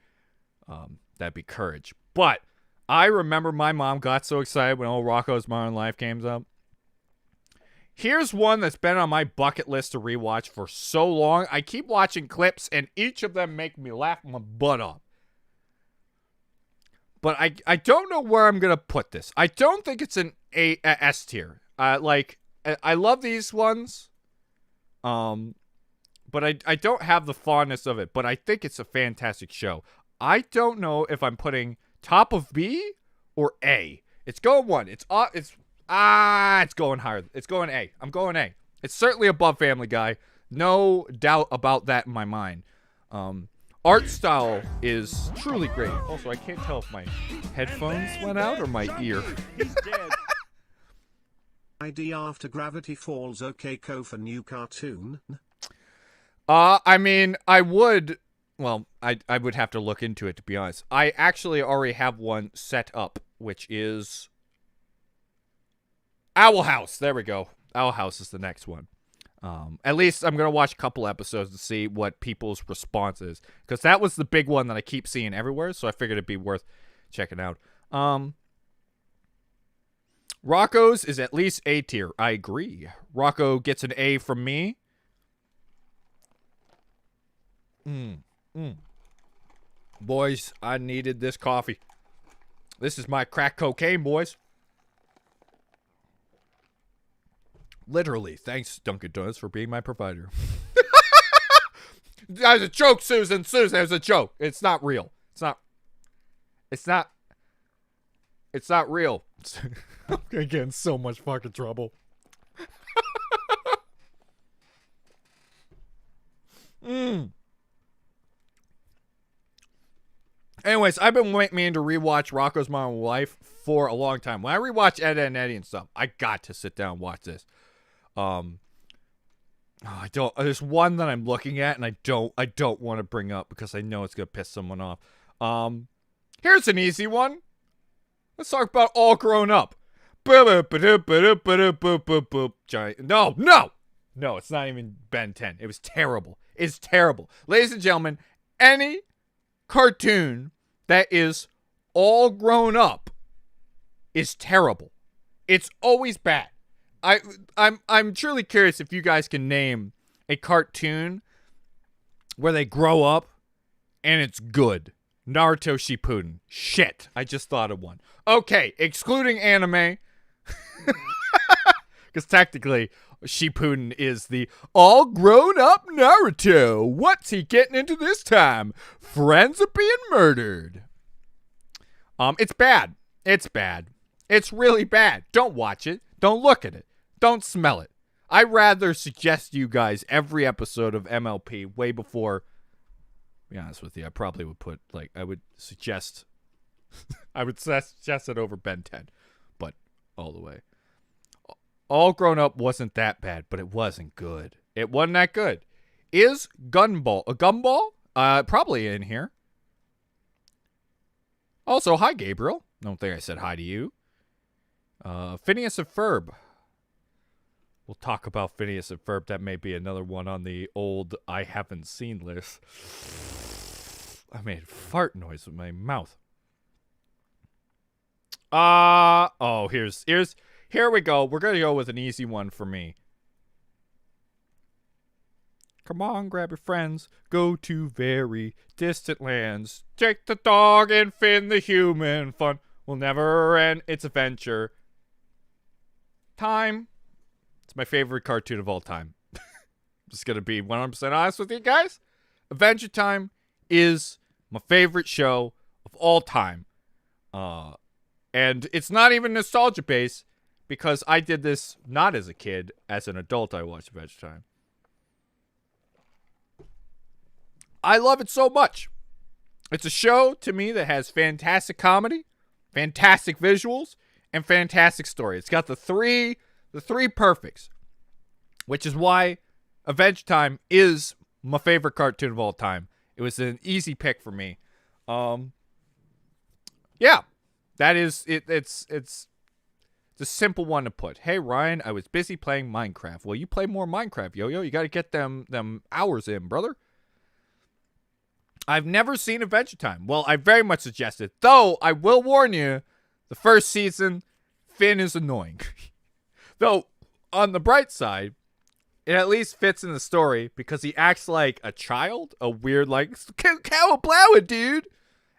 That'd be Courage. But I remember my mom got so excited when old Rocko's Modern Life came up. Here's one that's been on my bucket list to rewatch for so long. I keep watching clips, and each of them make me laugh my butt off. But I don't know where I'm going to put this. I don't think it's an A S tier. Like, I love these ones, but I don't have the fondness of it. But I think it's a fantastic show. I don't know if I'm putting top of B or A. It's going one. It's going higher. It's going A. I'm going A. It's certainly above Family Guy. No doubt about that in my mind. Art style is truly great. Also, I can't tell if my headphones went out or my ear. He's dead. ID after Gravity Falls. Okay, for new cartoon. I mean, I would. Well, I would have to look into it, to be honest. I actually already have one set up, which is Owl House. There we go. Owl House is the next one. At least I'm going to watch a couple episodes to see what people's response is. Because that was the big one that I keep seeing everywhere. So I figured it'd be worth checking out. Rocko's is at least A tier. I agree. Rocko gets an A from me. Boys, I needed this coffee. This is my crack cocaine, boys. Literally, thanks, Dunkin' Donuts, for being my provider. That was a joke, Susan. Susan, it was a joke. It's not real. It's not real. I'm gonna get in so much fucking trouble. Anyways, I've been meaning to rewatch Rocko's Modern Life for a long time. When I rewatch Ed and Eddy and stuff, I got to sit down and watch this. There's one that I'm looking at and I don't want to bring up because I know it's gonna piss someone off. Here's an easy one. Let's talk about All Grown Up. Giant. No, it's not even Ben 10. It was terrible. It's terrible. Ladies and gentlemen, any cartoon that is all grown up is terrible. It's always bad. I'm truly curious if you guys can name a cartoon where they grow up and it's good. Naruto Shippuden. Shit, I just thought of one. Okay, excluding anime, because technically Shippuden is the all grown up Naruto. What's he getting into this time? Friends are being murdered. It's bad. It's bad. It's really bad. Don't watch it. Don't look at it. Don't smell it. I'd rather suggest you guys every episode of MLP way before. To be honest with you, I probably would put, like, I would suggest it over Ben 10, but all the way. All Grown Up wasn't that bad, but it wasn't good. It wasn't that good. Is Gumball? Probably in here. Also, hi, Gabriel. Don't think I said hi to you. Phineas and Ferb. We'll talk about Phineas and Ferb. That may be another one on the old I haven't seen list. I made a fart noise with my mouth. Here we go. We're going to go with an easy one for me. Come on, grab your friends. Go to very distant lands. Take the dog and Finn the human. Fun will never end. It's adventure time. It's my favorite cartoon of all time. Just going to be 100% honest with you guys. Adventure Time is my favorite show of all time. And it's not even nostalgia based because I did this not as a kid. As an adult, I watched Adventure Time. I love it so much. It's a show to me that has fantastic comedy, fantastic visuals, and fantastic story. It's got the three perfects, which is why Adventure Time is my favorite cartoon of all time. It was an easy pick for me. Yeah, that is it. It's a simple one to put. Hey Ryan, I was busy playing Minecraft. Well, you play more Minecraft, Yo-Yo. You got to get them hours in, brother. I've never seen Adventure Time. Well, I very much suggest it. Though, I will warn you, the first season, Finn is annoying. Though, on the bright side, it at least fits in the story because he acts like a child. A weird, like, cowablower, dude.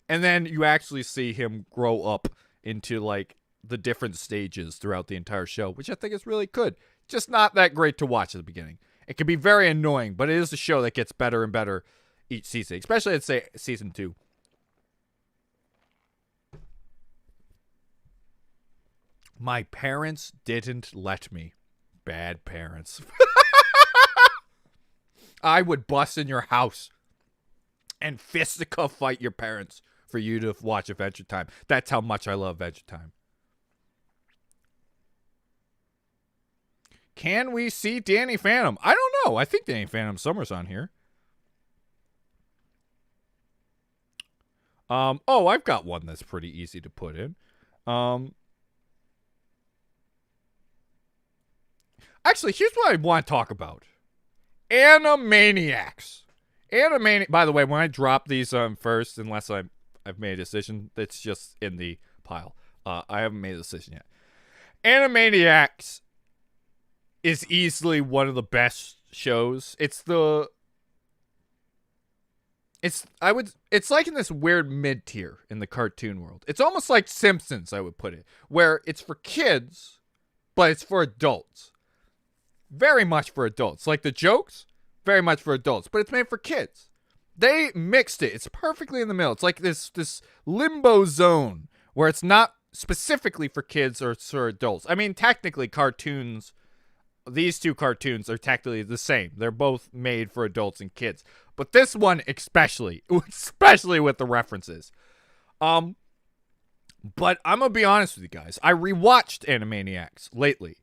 And then you actually see him grow up into, like, the different stages throughout the entire show, which I think is really good. Just not that great to watch at the beginning. It can be very annoying, but it is a show that gets better and better each season, especially I'd say season 2. My parents didn't let me. Bad parents. I would bust in your house and fisticuff fight your parents for you to watch Adventure Time. That's how much I love Adventure Time. Can we see Danny Phantom? I don't know. I think Danny Phantom Summer's on here. I've got one that's pretty easy to put in. Actually, here's what I want to talk about. Animaniacs. By the way, when I drop these first, unless I've made a decision, it's just in the pile. I haven't made a decision yet. Animaniacs is easily one of the best shows. It's like in this weird mid-tier in the cartoon world. It's almost like Simpsons, I would put it, where it's for kids, but it's for adults. Very much for adults. Like the jokes, very much for adults, but it's made for kids. They mixed it. It's perfectly in the middle. It's like this limbo zone where it's not specifically for kids or it's for adults. I mean, technically, these two cartoons are technically the same. They're both made for adults and kids. But this one especially with the references. But I'm going to be honest with you guys. I rewatched Animaniacs lately.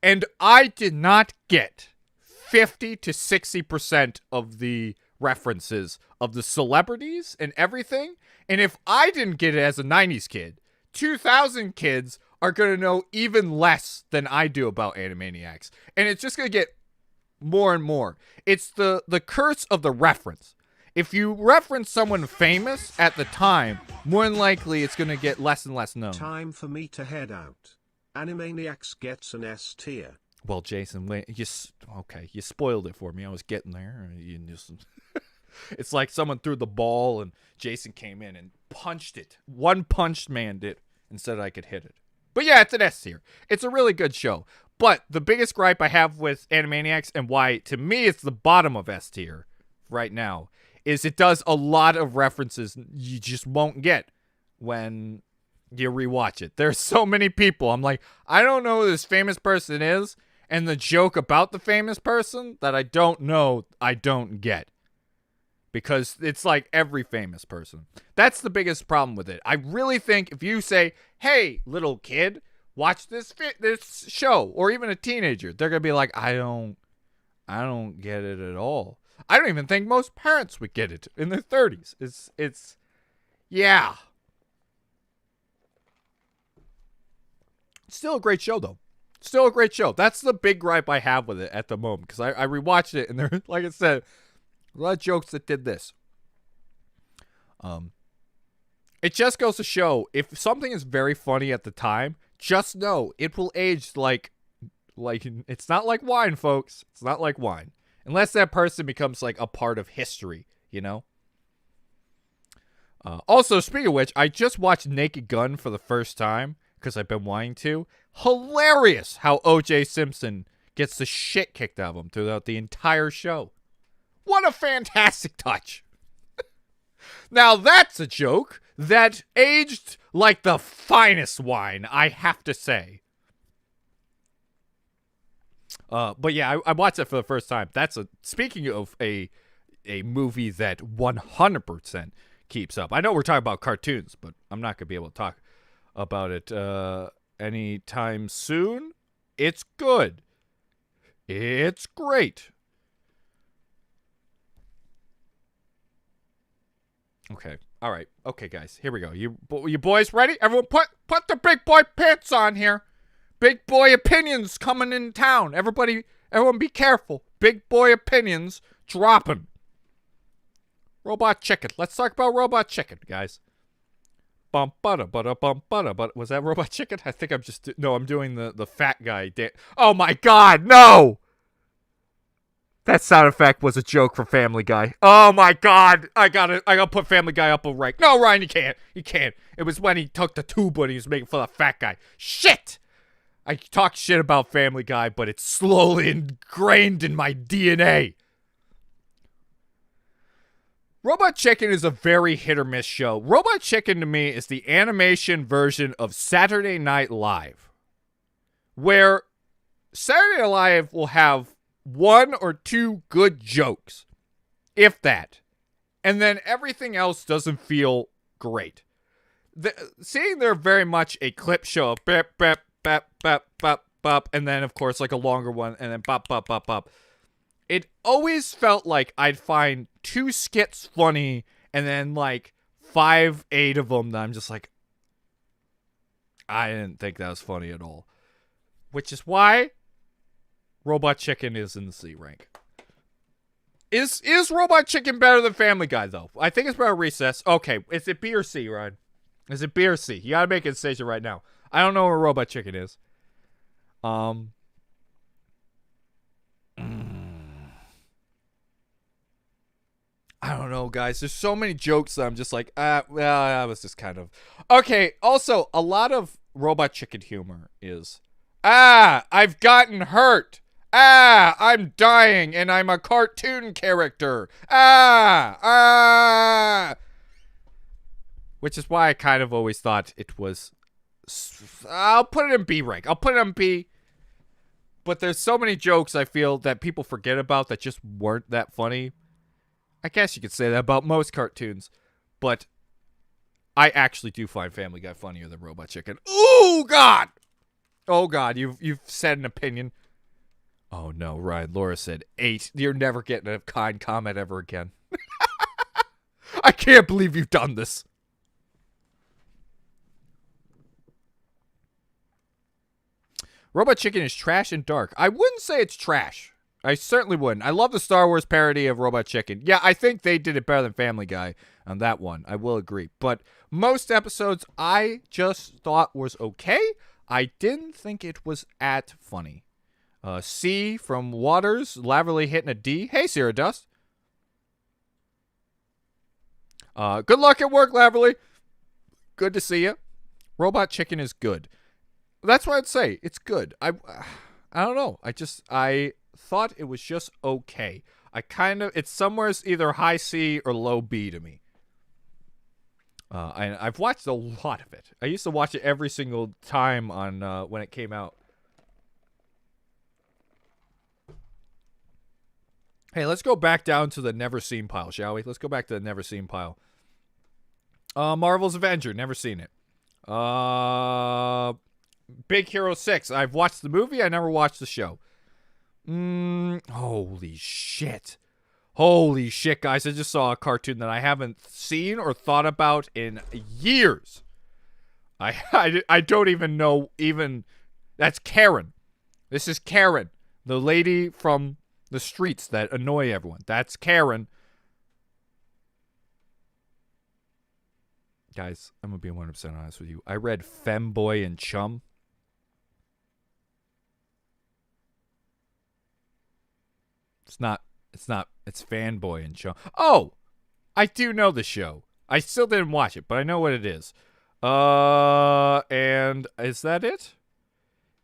And I did not get 50 to 60% of the references of the celebrities and everything. And if I didn't get it as a 90s kid, 2000 kids are going to know even less than I do about Animaniacs. And it's just going to get more and more. It's the curse of the reference. If you reference someone famous at the time, more than likely it's going to get less and less known. Time for me to head out. Animaniacs gets an S tier. Well, Jason, you spoiled it for me. I was getting there. It's like someone threw the ball and Jason came in and punched it. One punched man did instead I could hit it. But yeah, it's an S tier. It's a really good show. But the biggest gripe I have with Animaniacs and why, to me, it's the bottom of S tier right now is it does a lot of references you just won't get when you rewatch it. There's so many people. I'm like, I don't know who this famous person is, and the joke about the famous person that I don't know, I don't get. Because it's like every famous person. That's the biggest problem with it. I really think if you say, hey, little kid, watch this show, or even a teenager, they're going to be like, I don't get it at all. I don't even think most parents would get it in their 30s. It's yeah. Still a great show, though. Still a great show. That's the big gripe I have with it at the moment. Because I rewatched it, and there, like I said, a lot of jokes that did this. It just goes to show, if something is very funny at the time, just know it will age like it's not like wine, folks. It's not like wine. Unless that person becomes like a part of history, you know? Also, speaking of which, I just watched Naked Gun for the first time because I've been wanting to. Hilarious how O.J. Simpson gets the shit kicked out of him throughout the entire show. What a fantastic touch. Now that's a joke that aged like the finest wine, I have to say. But yeah, I watched it for the first time. Speaking of a movie that 100% keeps up. I know we're talking about cartoons, but I'm not going to be able to talk about it anytime soon. It's good. It's great. Okay. All right. Okay, guys. Here we go. You boys ready? Everyone put the big boy pants on here. Big boy opinions coming in town. Everyone be careful. Big boy opinions dropping. Robot Chicken. Let's talk about Robot Chicken, guys. Was that Robot Chicken? I think I'm doing the fat guy. Oh my God, no! That sound effect was a joke for Family Guy. Oh my God, I gotta put Family Guy up a rank. No, Ryan, you can't. It was when he took the tuba and he was making fun of the fat guy. Shit! I talk shit about Family Guy, but it's slowly ingrained in my DNA. Robot Chicken is a very hit or miss show. Robot Chicken to me is the animation version of Saturday Night Live, where Saturday Night Live will have one or two good jokes, if that, and then everything else doesn't feel great. Seeing they're very much a clip show of bap, bap, bap, bap, bap, bap, and then of course like a longer one, and then bop, bop, bop, bop. It always felt like I'd find 2 skits funny, and then like 5, 8 of them that I'm just like, I didn't think that was funny at all. Which is why Robot Chicken is in the C rank. Is Robot Chicken better than Family Guy, though? I think it's better Recess. Okay, is it B or C, Ryan? Is it B or C? You gotta make a decision right now. I don't know where Robot Chicken is. I don't know, guys. There's so many jokes that I'm just like, well, that was just kind of... Okay, also, a lot of Robot Chicken humor is, I've gotten hurt. I'm dying, and I'm a cartoon character. Which is why I kind of always thought it was... I'll put it in B rank. I'll put it in B. But there's so many jokes I feel that people forget about that just weren't that funny. I guess you could say that about most cartoons, but I actually do find Family Guy funnier than Robot Chicken. Oh God! Oh God, you've said an opinion. Oh no, Ryan. Laura said 8. You're never getting a kind comment ever again. I can't believe you've done this. Robot Chicken is trash and dark. I wouldn't say it's trash. I certainly wouldn't. I love the Star Wars parody of Robot Chicken. Yeah, I think they did it better than Family Guy on that one. I will agree. But most episodes I just thought was okay. I didn't think it was at funny. C from Waters, Laverly hitting a D. Hey, Sierra Dust. Good luck at work, Laverly. Good to see you. Robot Chicken is good. That's what I'd say. It's good. I don't know. I thought it was just okay. It's somewhere either high C or low B to me. I've watched a lot of it. I used to watch it every single time on when it came out. Hey, let's go back down to the never seen pile, shall we? Let's go back to the never seen pile. Marvel's Avenger, never seen it. Big Hero 6. I've watched the movie, I never watched the show. Holy shit. Holy shit, guys. I just saw a cartoon that I haven't seen or thought about in years. I don't even know that's Karen. This is Karen. The lady from the streets that annoy everyone. That's Karen. Guys, I'm going to be 100% honest with you. I read Femboy and Chum. It's Fanboy and Chum. Oh! I do know the show. I still didn't watch it, but I know what it is. And is that it?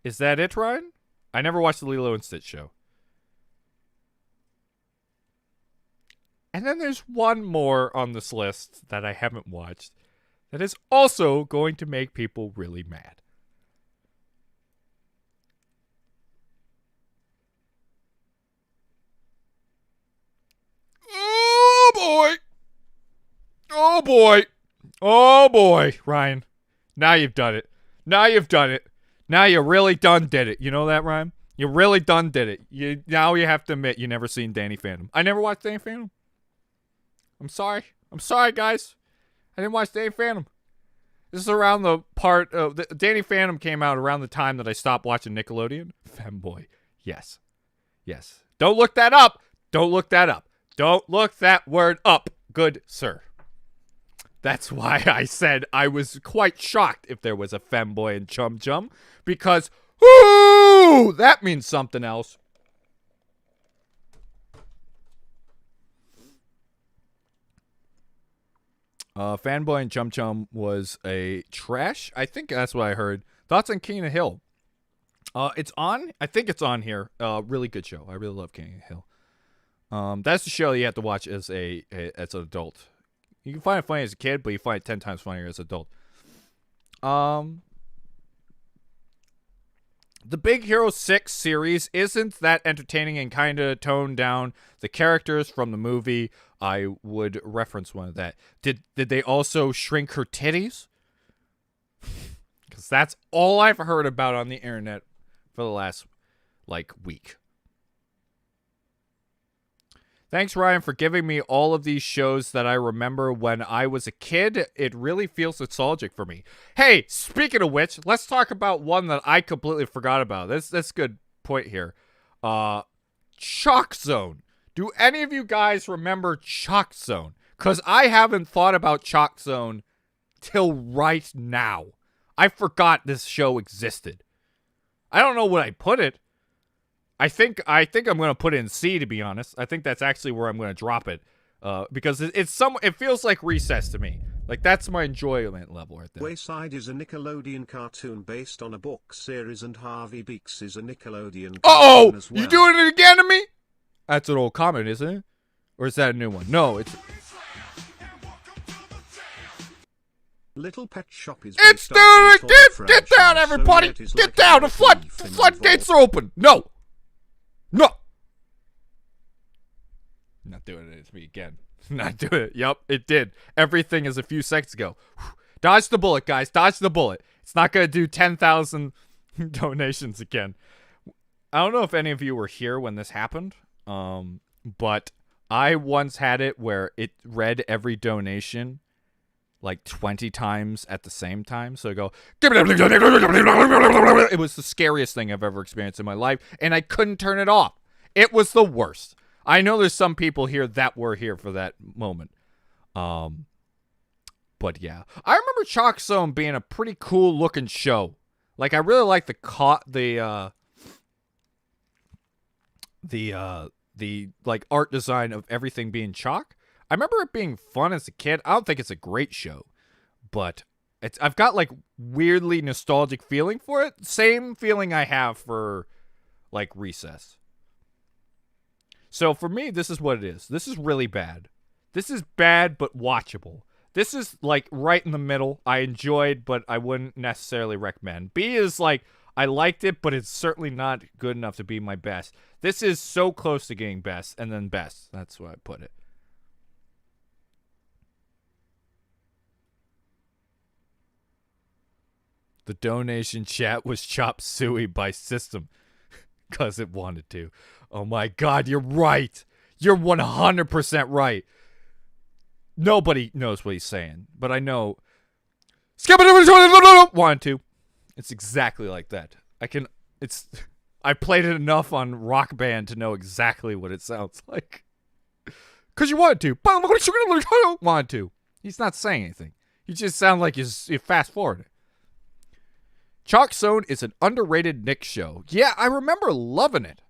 Is that it, Ryan? I never watched the Lilo and Stitch show. And then there's one more on this list that I haven't watched that is also going to make people really mad. Oh boy! Oh boy! Oh boy, Ryan. Now you've done it. Now you've done it. Now you really done did it. You know that, Ryan? You really done did it. Now you have to admit you never seen Danny Phantom. I never watched Danny Phantom. I'm sorry. I'm sorry, guys. I didn't watch Danny Phantom. This is around the part of... Danny Phantom came out around the time that I stopped watching Nickelodeon. Femboy. Yes. Yes. Don't look that up. Don't look that up. Don't look that word up, good sir. That's why I said I was quite shocked if there was a Femboy and Chum Chum. Because, ooh, that means something else. Fanboy and Chum Chum was a trash. I think that's what I heard. Thoughts on King of the Hill? It's on. I think it's on here. Really good show. I really love King of the Hill. That's the show you have to watch as an adult. You can find it funny as a kid, but you find it 10 times funnier as an adult. The Big Hero 6 series isn't that entertaining and kind of toned down the characters from the movie. I would reference one of that. Did they also shrink her titties? Because that's all I've heard about on the internet for the last, week. Thanks, Ryan, for giving me all of these shows that I remember when I was a kid. It really feels nostalgic for me. Hey, speaking of which, let's talk about one that I completely forgot about. That's a good point here. Chalk Zone. Do any of you guys remember Chalk Zone? Because I haven't thought about Chalk Zone till right now. I forgot this show existed. I don't know where I put it. I think I'm going to put it in C, to be honest. I think that's actually where I'm going to drop it. Because it feels like Recess to me. Like, that's my enjoyment level right there. Wayside is a Nickelodeon cartoon based on a book series, and Harvey Beaks is a Nickelodeon Uh-oh! cartoon as well. You doing it again to me? That's an old comment, isn't it? Or is that a new one? No, it's... Little Pet Shop is It's based off doing the it! toy Get down, franchise, everybody! so it is Get like down! a The thief in floodgates revolt. are open! No! No! Not doing it to me again. Not doing it. Yep, it did. Everything is a few seconds ago. Dodge the bullet, guys. Dodge the bullet. It's not going to do 10,000 donations again. I don't know if any of you were here when this happened, but I once had it where it read every donation 20 times at the same time. So I go, it was the scariest thing I've ever experienced in my life, and I couldn't turn it off. It was the worst. I know there's some people here that were here for that moment. But yeah, I remember Chalk Zone being a pretty cool looking show. I really like the art design of everything being chalk. I remember it being fun as a kid. I don't think it's a great show, but I've got weirdly nostalgic feeling for it. Same feeling I have for Recess. So for me, this is what it is. This is really bad. This is bad but watchable. This is like right in the middle. I enjoyed, but I wouldn't necessarily recommend. B is like, I liked it, but it's certainly not good enough to be my best. This is so close to getting best, and then best. That's where I put it. The donation chat was chop suey by system because it wanted to. Oh my god, you're right. You're 100% right. Nobody knows what he's saying, but I know. Wanted to. It's exactly like that. I played it enough on Rock Band to know exactly what it sounds like. Because you wanted to. Wanted to. He's not saying anything. You just sound like you fast forward. Chalk Zone is an underrated Nick show. Yeah, I remember loving it.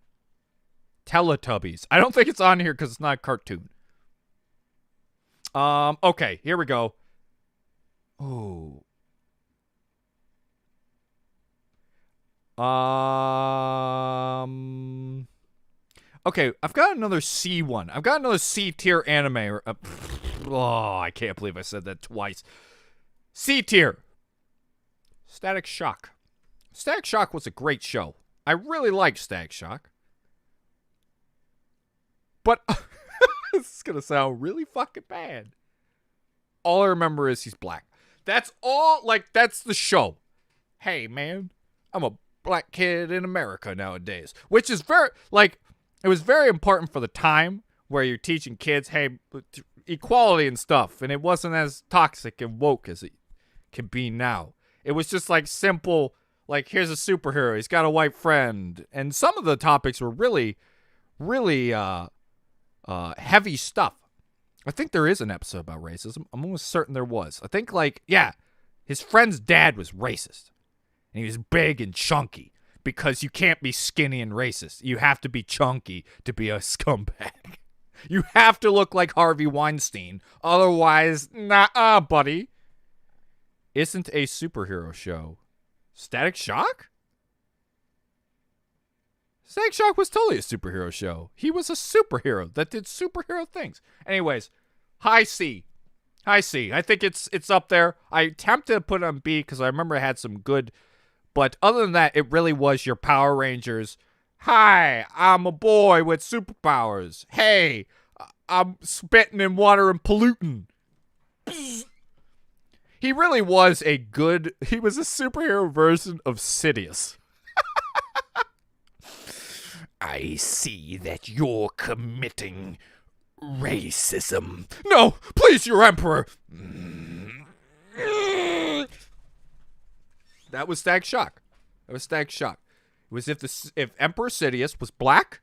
Teletubbies. I don't think it's on here because it's not a cartoon. Okay, here we go. Oh. Okay, I've got another C one. I've got another C tier anime. Oh, I can't believe I said that twice. C tier. Static Shock. Static Shock was a great show. I really liked Static Shock. But this is gonna sound really fucking bad. All I remember is he's black. That's all. Like, that's the show. Hey, man, I'm a black kid in America nowadays, which is very, like, it was very important for the time where you're teaching kids, hey, equality and stuff, and it wasn't as toxic and woke as it can be now. It was just like simple, like, here's a superhero, he's got a white friend, and some of the topics were really, really heavy stuff. I think there is an episode about racism. I'm almost certain there was. I think, like, yeah, his friend's dad was racist. And he was big and chunky. Because you can't be skinny and racist. You have to be chunky to be a scumbag. You have to look like Harvey Weinstein. Otherwise, nah, buddy. Isn't a superhero show. Static Shock? Static Shock was totally a superhero show. He was a superhero that did superhero things. Anyways, high C. High C. I think it's up there. I attempted to put it on B because I remember it had some good, but other than that, it really was your Power Rangers. Hi, I'm a boy with superpowers. Hey, I'm spitting in water and polluting. He really was he was a superhero version of Sidious. I see that you're committing racism. No, please, your emperor. That was Static Shock. It was if Emperor Sidious was black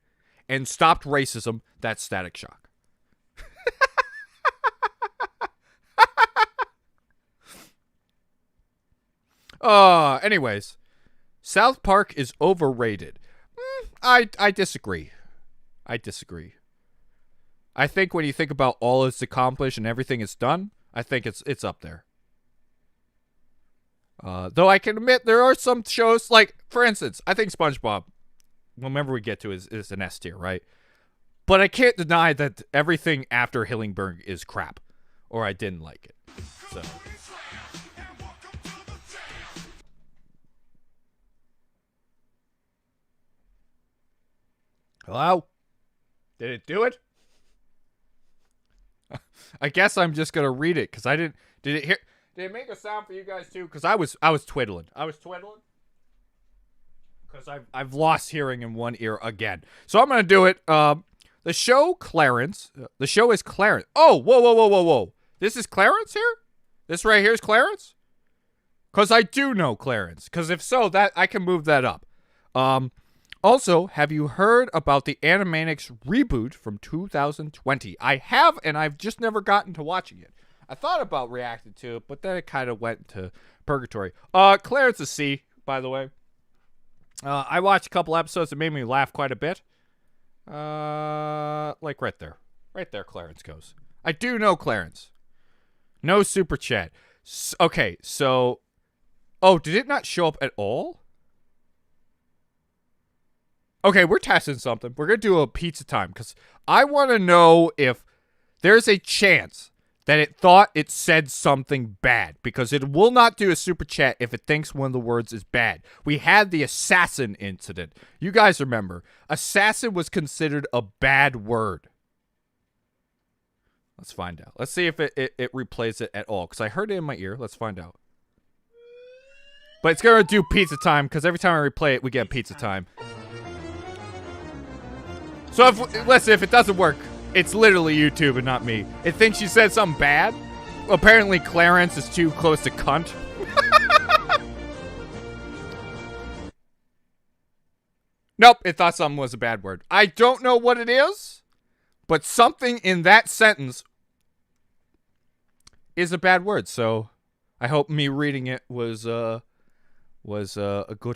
and stopped racism, that's Static Shock. Anyways, South Park is overrated. I disagree. I think when you think about all it's accomplished and everything it's done, I think it's up there. Though I can admit there are some shows, like, for instance, I think SpongeBob, whenever we get to is an S tier, right? But I can't deny that everything after Hillingberg is crap, or I didn't like it. So. Hello? Did it do it? I guess I'm just gonna read it because I didn't. Did it make a sound for you guys too? Because I was twiddling. Because I've lost hearing in one ear again. So I'm gonna do it. The show Clarence. The show is Clarence. Oh, whoa! This is Clarence here. This right here is Clarence. Because I do know Clarence. Because if so, that I can move that up. Also, have you heard about the Animaniacs reboot from 2020? I have, and I've just never gotten to watching it. I thought about reacting to it, but then it kind of went to purgatory. Clarence is C, by the way. I watched a couple episodes that made me laugh quite a bit. Like right there. Right there, Clarence goes. I do know Clarence. No super chat. Okay, so... Oh, did it not show up at all? Okay, we're testing something. We're going to do a pizza time because I want to know if there's a chance that it thought it said something bad, because it will not do a super chat if it thinks one of the words is bad. We had the assassin incident. You guys remember, assassin was considered a bad word. Let's find out. Let's see if it replays it at all, because I heard it in my ear. Let's find out. But it's going to do pizza time, because every time I replay it, we get pizza time. So let's see if it doesn't work. It's literally YouTube and not me. It thinks you said something bad. Apparently Clarence is too close to cunt. Nope, it thought something was a bad word. I don't know what it is, but something in that sentence is a bad word. So I hope me reading it was good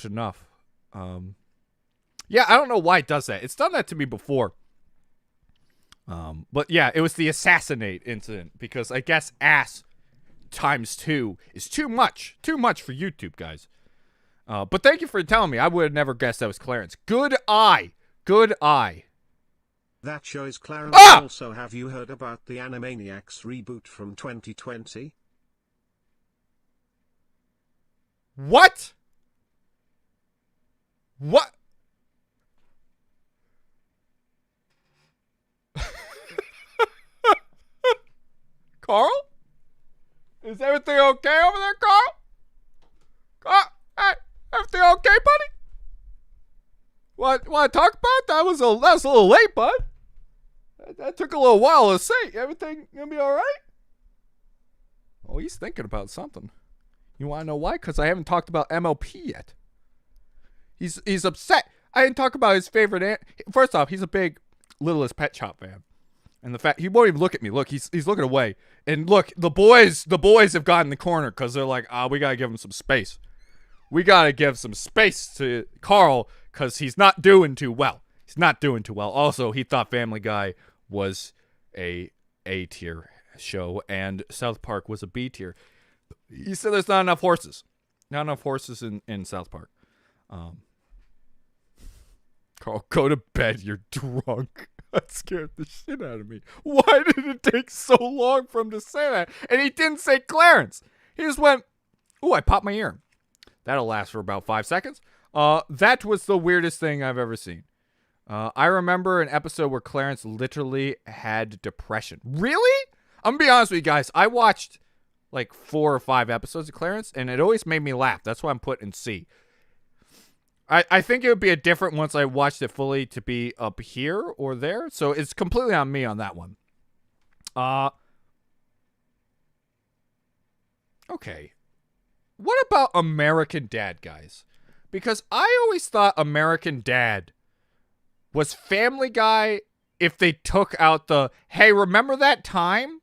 enough. Yeah, I don't know why it does that. It's done that to me before. But yeah, it was the assassinate incident, because I guess ass times 2 is too much for YouTube, guys. But thank you for telling me. I would have never guessed that was Clarence. Good eye. That shows Clarence. Also, have you heard about the Animaniacs reboot from 2020? What? Carl? Is everything okay over there, Carl? Carl, hey, everything okay, buddy? Want to talk about? That was a little late, bud. That took a little while to say. Everything gonna be all right? Oh, he's thinking about something. You want to know why? Because I haven't talked about MLP yet. He's upset. I didn't talk about his favorite. First off, he's a big Littlest Pet Shop fan. And the fact he won't even look at me. Look, he's looking away. And look, the boys have gotten in the corner because they're like, we gotta give him some space. We gotta give some space to Carl because he's not doing too well. Also, he thought Family Guy was a A-tier show and South Park was a B-tier. He said there's not enough horses. Not enough horses in South Park. Carl, go to bed. You're drunk. That scared the shit out of me. Why did it take so long for him to say that? And he didn't say Clarence. He just went, ooh, I popped my ear. That'll last for about 5 seconds. That was the weirdest thing I've ever seen. I remember an episode where Clarence literally had depression. Really? I'm going to be honest with you guys. I watched like 4 or 5 episodes of Clarence, and it always made me laugh. That's why I'm putting C. I think it would be a different once I watched it fully to be up here or there. So it's completely on me on that one. Okay. What about American Dad, guys? Because I always thought American Dad was Family Guy if they took out the, hey, remember that time?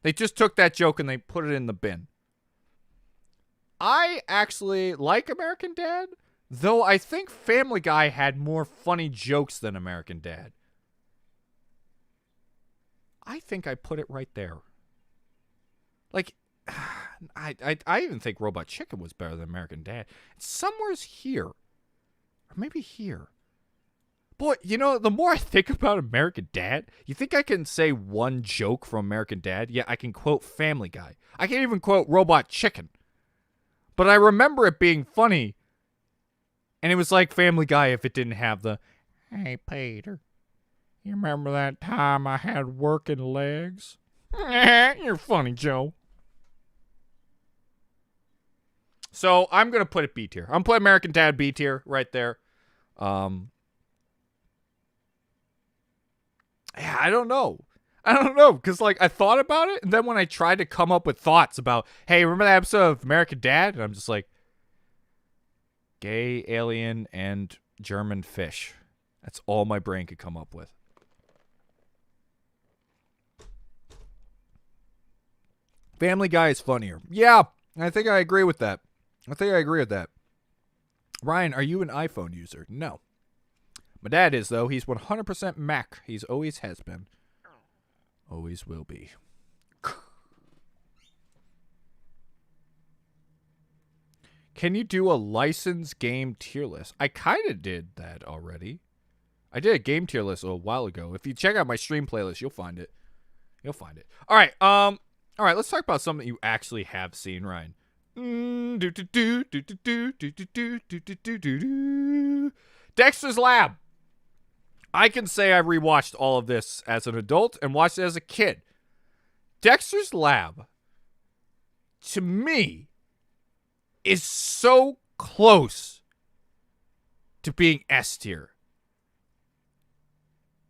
They just took that joke and they put it in the bin. I actually like American Dad. Though I think Family Guy had more funny jokes than American Dad. I think I put it right there. Like, I even think Robot Chicken was better than American Dad. Somewhere's here. Or maybe here. Boy, you know, the more I think about American Dad, you think I can say one joke from American Dad? Yeah, I can quote Family Guy. I can't even quote Robot Chicken. But I remember it being funny. And it was like Family Guy if it didn't have the, hey, Peter, you remember that time I had working legs? You're funny, Joe. So I'm going to put it B tier. I'm going to put American Dad B tier right there. Yeah, I don't know. Because, like, I thought about it. And then when I tried to come up with thoughts about, hey, remember that episode of American Dad? And I'm just like, gay, alien, and German fish. That's all my brain could come up with. Family Guy is funnier. Yeah, I think I agree with that. Ryan, are you an iPhone user? No. My dad is, though. He's 100% Mac. He's always has been. Always will be. Can you do a licensed game tier list? I kind of did that already. I did a game tier list a while ago. If you check out my stream playlist, you'll find it. All right. All right, let's talk about something you actually have seen, Ryan. Dexter's Lab. I can say I rewatched all of this as an adult and watched it as a kid. Dexter's Lab, to me, is so close to being S tier.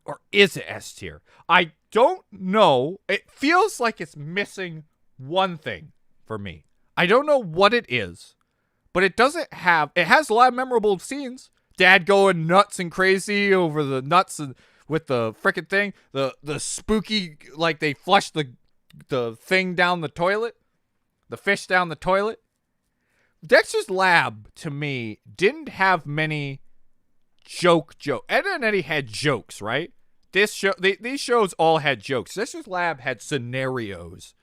Or is it S tier? I don't know. It feels like it's missing one thing for me. I don't know what it is, but it has a lot of memorable scenes. Dad going nuts and crazy over the nuts and with the frickin' thing. The spooky, like they flush the thing down the toilet. The fish down the toilet. Dexter's Lab, to me, didn't have many joke. Ed and Eddy had jokes, right? These shows all had jokes. Dexter's Lab had scenarios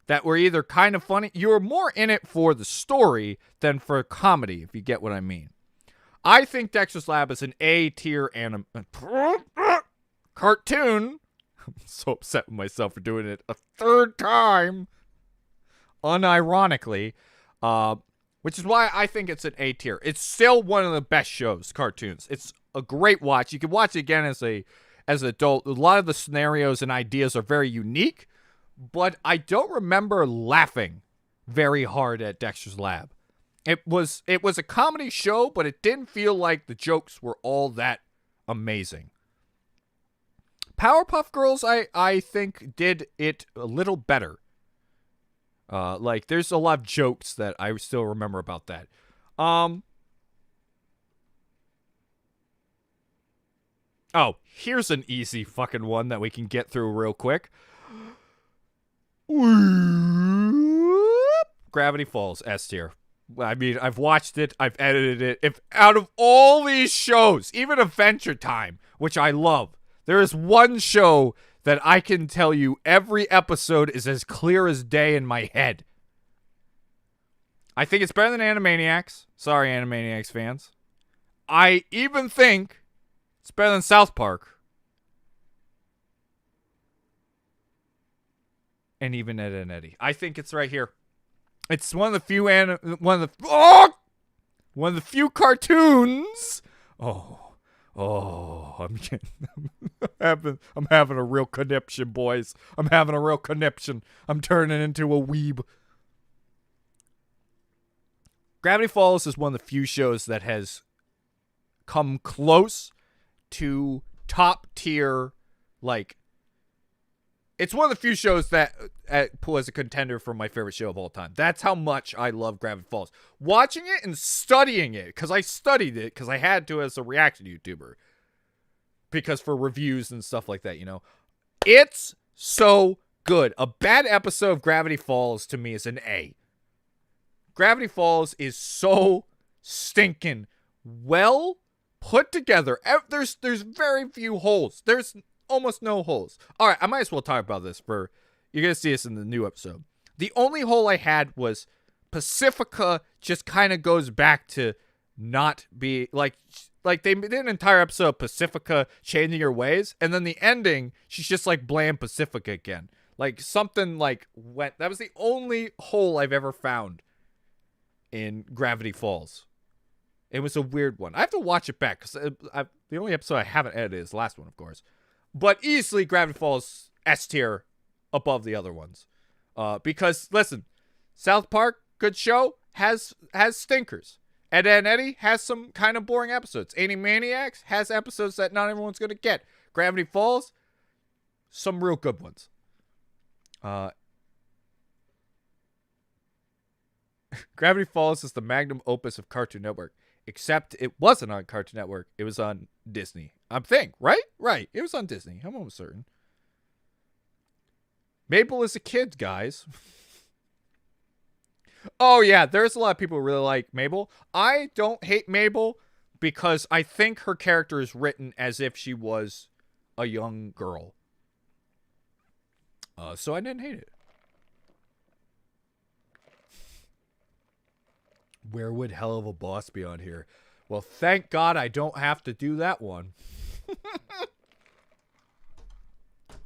that were either kind of funny. You were more in it for the story than for comedy, if you get what I mean. I think Dexter's Lab is an A-tier cartoon. I'm so upset with myself for doing it a third time, unironically, which is why I think it's an A-tier. It's still one of the best shows, cartoons. It's a great watch. You can watch it again as an adult. A lot of the scenarios and ideas are very unique, but I don't remember laughing very hard at Dexter's Lab. It was a comedy show, but it didn't feel like the jokes were all that amazing. Powerpuff Girls, I think, did it a little better. Like, there's a lot of jokes that I still remember about that. Oh, here's an easy fucking one that we can get through real quick. Gravity Falls, S tier. I mean, I've watched it, I've edited it. If out of all these shows, even Adventure Time, which I love, there is one show that I can tell you every episode is as clear as day in my head. I think it's better than Animaniacs. Sorry, Animaniacs fans. I even think it's better than South Park. And even Ed and Eddy. I think it's right here. It's one of the few cartoons. I'm having a real conniption, boys. I'm having a real conniption. I'm turning into a weeb. Gravity Falls is one of the few shows that has come close to top tier, like, it's one of the few shows that was a contender for my favorite show of all time. That's how much I love Gravity Falls. Watching it and studying it, because I studied it, because I had to as a reaction YouTuber. Because for reviews and stuff like that, you know. It's so good. A bad episode of Gravity Falls, to me, is an A. Gravity Falls is so stinking well put together. There's very few holes. There's almost no holes. All right, I might as well talk about this you're going to see this in the new episode. The only hole I had was Pacifica just kind of goes back to not be like they did an entire episode of Pacifica changing her ways, and then the ending, she's just like bland Pacifica again. Like something like went. That was the only hole I've ever found in Gravity Falls. It was a weird one. I have to watch it back because the only episode I haven't edited is the last one, of course. But easily Gravity Falls S tier above the other ones. Because, listen, South Park, good show, has stinkers. Ed and Eddy has some kind of boring episodes. Animaniacs has episodes that not everyone's going to get. Gravity Falls, some real good ones. Gravity Falls is the magnum opus of Cartoon Network. Except it wasn't on Cartoon Network. It was on Disney. I'm thinking, right? Right. It was on Disney. I'm almost certain. Mabel is a kid, guys. Oh, yeah. There's a lot of people who really like Mabel. I don't hate Mabel because I think her character is written as if she was a young girl. So I didn't hate it. Where would Hell of a Boss be on here? Well, thank God I don't have to do that one.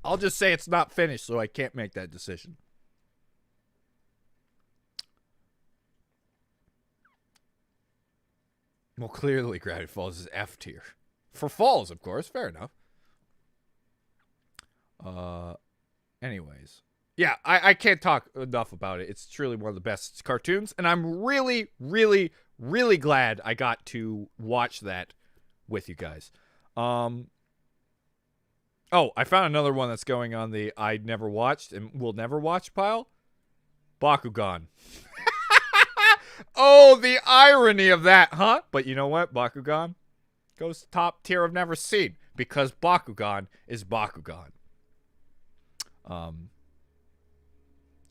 I'll just say it's not finished, so I can't make that decision. Well, clearly Gravity Falls is F tier. For Falls, of course. Fair enough. Anyways. Yeah, I can't talk enough about it. It's truly one of the best cartoons, and I'm really, really, really glad I got to watch that with you guys. Oh, I found another one that's going on the I never watched and will never watch pile. Bakugan. Oh, the irony of that, huh? But you know what? Bakugan goes top tier I've never seen because Bakugan is Bakugan.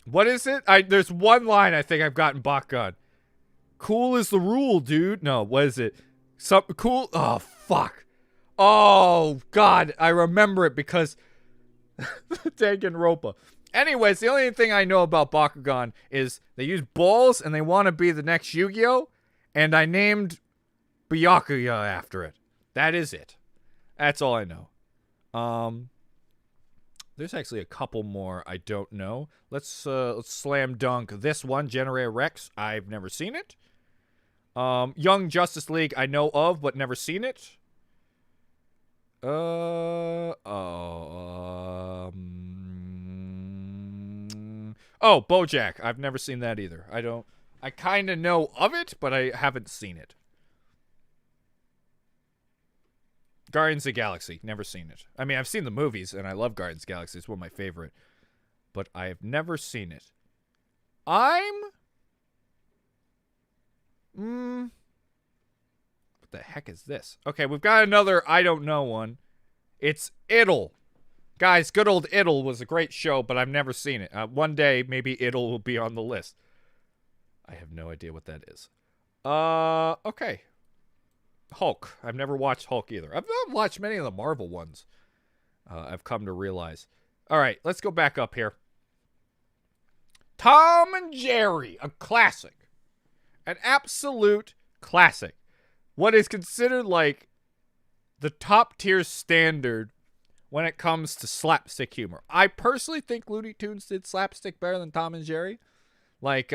What is it? There's one line I think I've gotten Bakugan. Cool is the rule, dude. No, what is it? Something cool. Oh, fuck. Oh, God. I remember it because Danganronpa. Anyways, the only thing I know about Bakugan is they use balls and they want to be the next Yu-Gi-Oh! And I named Byakuya after it. That is it. That's all I know. There's actually a couple more I don't know. Let's slam dunk this one, Generator Rex. I've never seen it. Young Justice League I know of, but never seen it. Oh, BoJack. I've never seen that either. I kind of know of it, but I haven't seen it. Guardians of the Galaxy. Never seen it. I mean, I've seen the movies, and I love Guardians of the Galaxy. It's one of my favorite. But I have never seen it. What the heck is this? Okay, we've got another I don't know one. It's Idol. Guys, good old Idol was a great show, but I've never seen it. One day, maybe Idol will be on the list. I have no idea what that is. Okay. Hulk. I've never watched Hulk either. I've not watched many of the Marvel ones. I've come to realize. All right, let's go back up here. Tom and Jerry, a classic. An absolute classic. What is considered like the top tier standard when it comes to slapstick humor. I personally think Looney Tunes did slapstick better than Tom and Jerry. Like,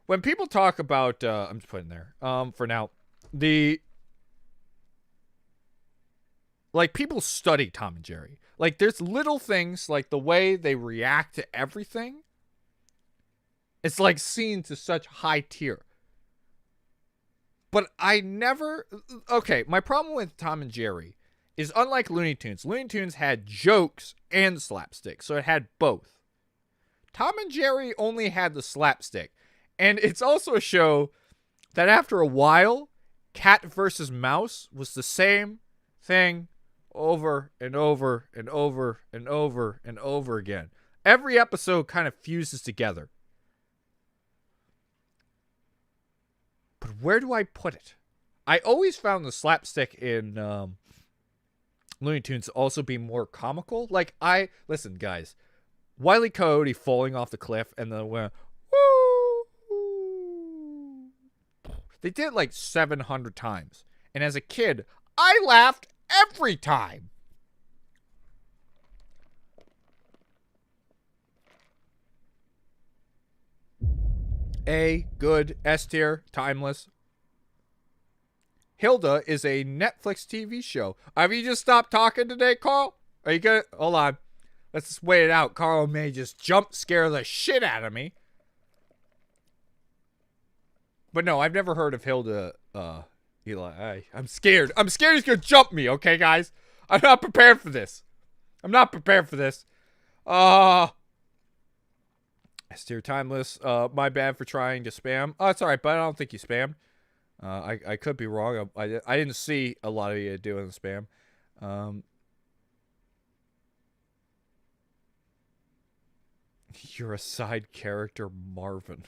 when people talk about, I'm just putting there, for now, like, people study Tom and Jerry. Like, there's little things, like the way they react to everything. It's like seen to such high tier. But I never... Okay, my problem with Tom and Jerry is unlike Looney Tunes. Looney Tunes had jokes and slapstick, so it had both. Tom and Jerry only had the slapstick. And it's also a show that after a while, cat versus mouse was the same thing over and over and over and over and over again. Every episode kind of fuses together. But where do I put it? I always found the slapstick in Looney Tunes to also be more comical. Like, listen, guys. Wile E. Coyote falling off the cliff and then went, woo! They did it like 700 times. And as a kid, I laughed every time. A, good, S tier, timeless. Hilda is a Netflix TV show. Have you just stopped talking today, Carl? Are you good? Hold on. Let's just wait it out. Carl may just jump scare the shit out of me. But no, I've never heard of Hilda, Eli. I'm scared. I'm scared he's going to jump me, okay, guys? I'm not prepared for this. I'm not prepared for this. S-tier timeless. My bad for trying to spam. Oh, it's alright, but I don't think you spammed. I could be wrong. I didn't see a lot of you doing the spam. You're a side character, Marvin.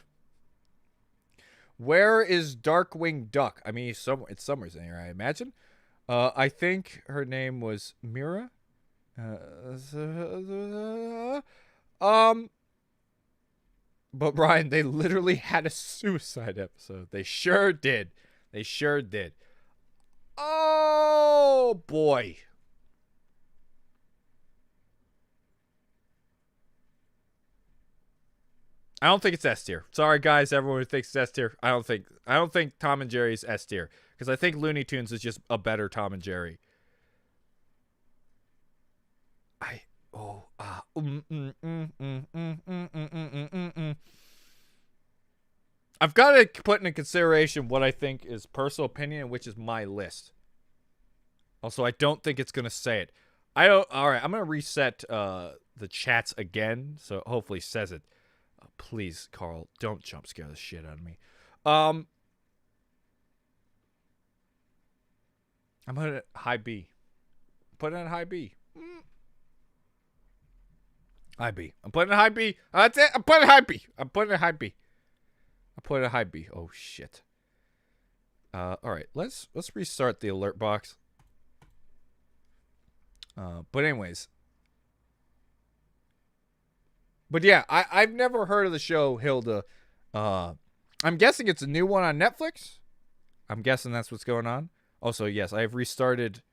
Where is Darkwing Duck? I mean, it's somewhere in here, I imagine. I think her name was Mira. But Brian, they literally had a suicide episode. They sure did. They sure did. Oh, boy. I don't think it's S tier. Sorry, guys, everyone who thinks it's S tier. I don't think Tom and Jerry's S tier. Because I think Looney Tunes is just a better Tom and Jerry. I've got to put into consideration what I think is personal opinion, which is my list. Also, I don't think it's going to say it. I don't. All right, I'm going to reset the chats again, so hopefully it says it. Please, Carl, don't jump scare the shit out of me. I'm going to high B. Put it on high B. High B. I'm putting it high B. That's it. I'm putting it high B. I'm putting it high B. I put it high B. Oh shit. All right. Let's restart the alert box. But anyways. But yeah, I've never heard of the show Hilda. I'm guessing it's a new one on Netflix. I'm guessing that's what's going on. Also, yes, I have restarted.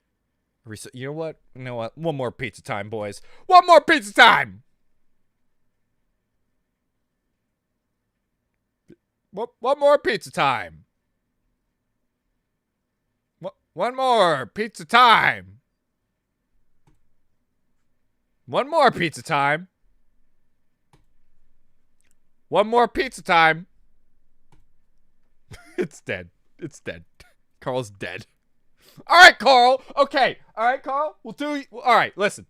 You know what? You know what? One more pizza time, boys. One more pizza time. One more pizza time. One more pizza time. One more pizza time. One more pizza time. It's dead. It's dead. Carl's dead. All right, Carl. Okay. All right, Carl. We'll do. All right, listen.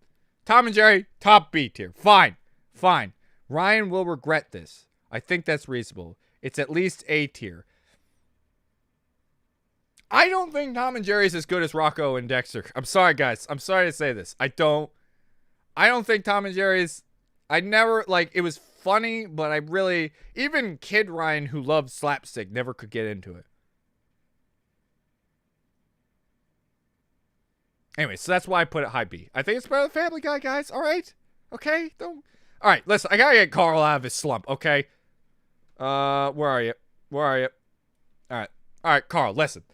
Tom and Jerry, top B tier. Fine. Fine. Ryan will regret this. I think that's reasonable. It's at least A tier. I don't think Tom and Jerry is as good as Rocco and Dexter. I'm sorry, guys. I'm sorry to say this. I don't think Tom and Jerry is. I never, like, it was funny, but I really, even Kid Ryan, who loved slapstick, never could get into it. Anyway, so that's why I put it high B. I think it's better than Family Guy, guys. All right? Okay? Don't. All right, listen. I gotta get Carl out of his slump, okay? Where are you? Where are you? All right. All right, Carl, listen.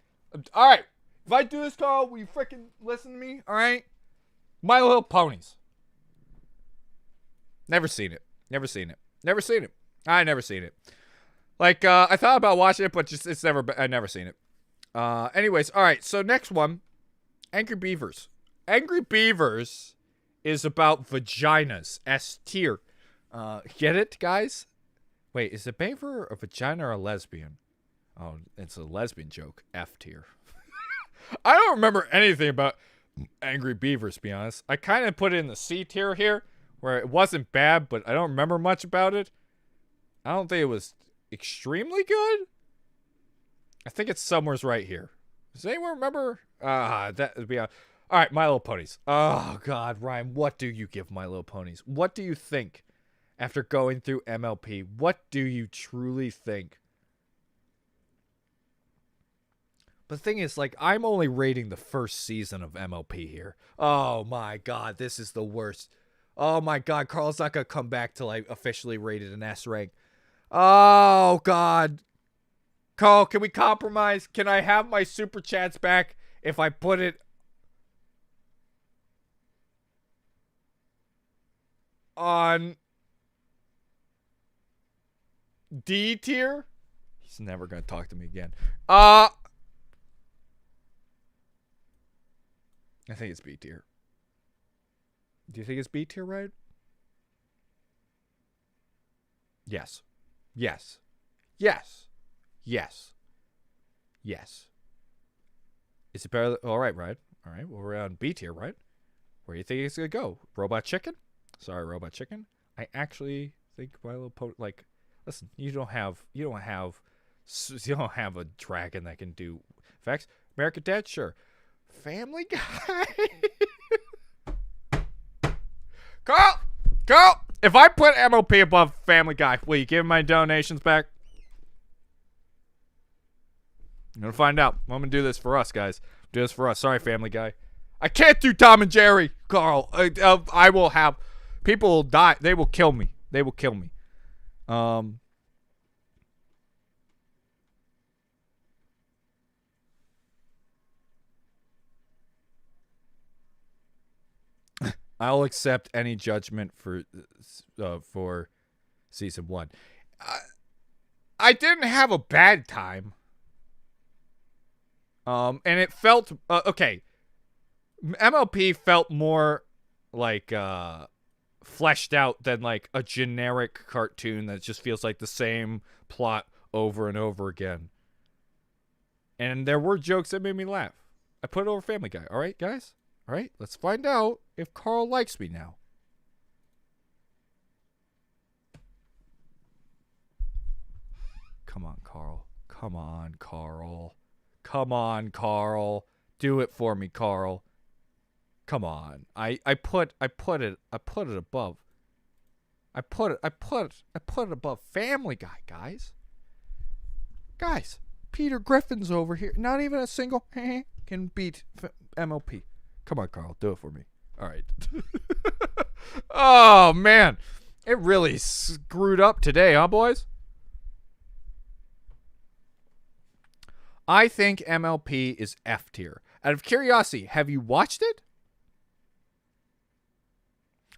All right. If I do this, Carl, will you freaking listen to me? All right? My Little Ponies. Never seen it. Never seen it. Never seen it. I never seen it. Like, I thought about watching it, but just I never seen it. Anyways, all right. So next one, Angry Beavers. Angry Beavers is about vaginas. S tier. Get it, guys? Wait, is a beaver a vagina or a lesbian? Oh, it's a lesbian joke. F tier. I don't remember anything about Angry Beavers, to be honest. I kind of put it in the C tier here, where it wasn't bad, but I don't remember much about it. I don't think it was extremely good. I think it's somewhere's right here. Does anyone remember? That would be all right, My Little Ponies. Oh, God, Ryan, what do you give My Little Ponies? What do you think after going through MLP? What do you truly think? But the thing is, like, I'm only rating the first season of MLP here. Oh, my God, this is the worst. Oh, my God, Carl's not going to come back till I officially rated an S rank. Oh, God. Carl, can we compromise? Can I have my super chats back if I put it on D tier? He's never going to talk to me again. I think it's B tier. Do you think it's B tier, right? Yes. Yes. Yes. Yes. Yes. Is it better? All right, right. All right. Well, we're on B tier, right? Where do you think it's gonna go? Robot Chicken? Sorry, Robot Chicken. I actually think My Little Pony. Like, listen, you don't have a dragon that can do effects. American Dad, sure. Family Guy. Carl, if I put MOP above Family Guy, will you give my donations back? I'm gonna find out. I'm gonna do this for us, guys. Do this for us. Sorry, Family Guy. I can't do Tom and Jerry, Carl. I will have people will die. They will kill me. They will kill me. I'll accept any judgment for season 1. I didn't have a bad time. And it felt okay. MLP felt more like fleshed out than like a generic cartoon that just feels like the same plot over and over again. And there were jokes that made me laugh. I put it over Family Guy. All right, guys? All right, let's find out if Carl likes me now. Come on, Carl. Come on, Carl. Come on, Carl. Do it for me, Carl. Come on. I put it above. I put it above Family Guy, guys. Guys, Peter Griffin's over here. Not even a single can beat MLP. Come on, Carl. Do it for me. All right. Oh, man. It really screwed up today, huh, boys? I think MLP is F tier. Out of curiosity, have you watched it?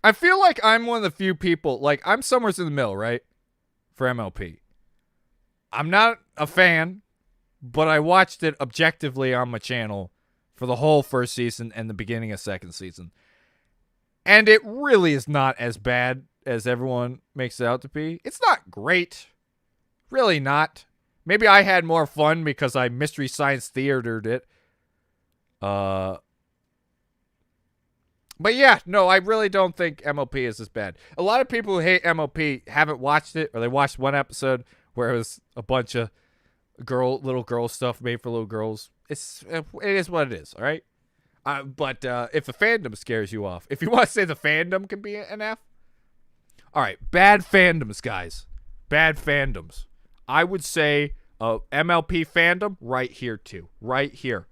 I feel like I'm one of the few people, like, I'm somewhere in the middle, right? For MLP. I'm not a fan, but I watched it objectively on my channel for the whole first season and the beginning of second season. And it really is not as bad as everyone makes it out to be. It's not great. Really not. Maybe I had more fun because I Mystery Science Theatered it. But yeah, no, I really don't think MLP is as bad. A lot of people who hate MLP haven't watched it, or they watched one episode where it was a bunch of little girl stuff made for little girls. It is what it is, all right? But if the fandom scares you off, if you want to say the fandom can be an F, all right, bad fandoms, guys. Bad fandoms. I would say MLP fandom right here too. Right here.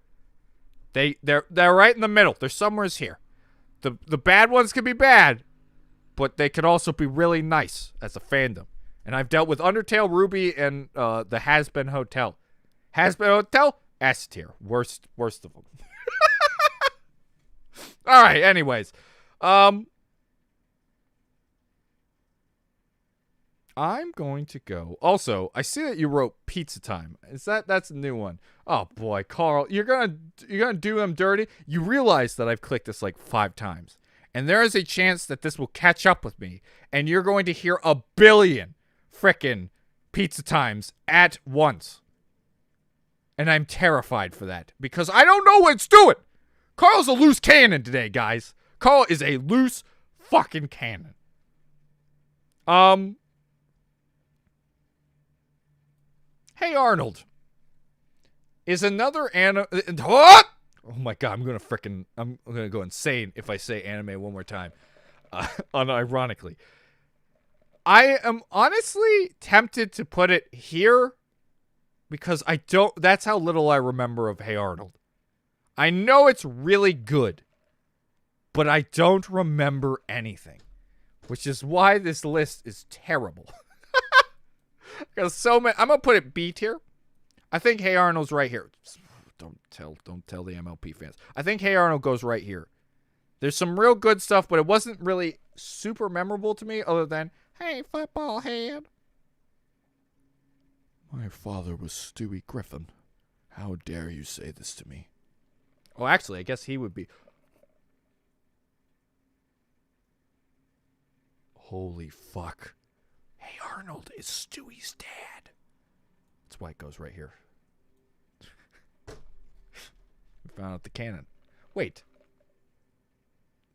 They're right in the middle. They're somewheres here. The bad ones can be bad, but they could also be really nice as a fandom. And I've dealt with Undertale, Ruby, and the Has-Been Hotel. Has-Been Hotel, S tier. Worst of them. All right, anyways. I'm going to go. Also, I see that you wrote Pizza Time. That's a new one? Oh boy, Carl, you're gonna do them dirty. You realize that I've clicked this like 5 times, and there is a chance that this will catch up with me, and you're going to hear a billion frickin' Pizza Times at once. And I'm terrified for that because I don't know what it's doing. Carl's a loose cannon today, guys. Carl is a loose fucking cannon. Hey Arnold is another anime. What? Oh my god, I'm gonna go insane if I say anime one more time. Unironically, I am honestly tempted to put it here because that's how little I remember of Hey Arnold. I know it's really good, but I don't remember anything, which is why this list is terrible. Because so many, I'm gonna put it B tier. I think Hey Arnold's right here. Don't tell the MLP fans. I think Hey Arnold goes right here. There's some real good stuff, but it wasn't really super memorable to me, other than hey football head. My father was Stewie Griffin. How dare you say this to me? Oh, actually, I guess he would be. Holy fuck. Hey Arnold is Stewie's dad. That's why it goes right here. We found out the canon. Wait.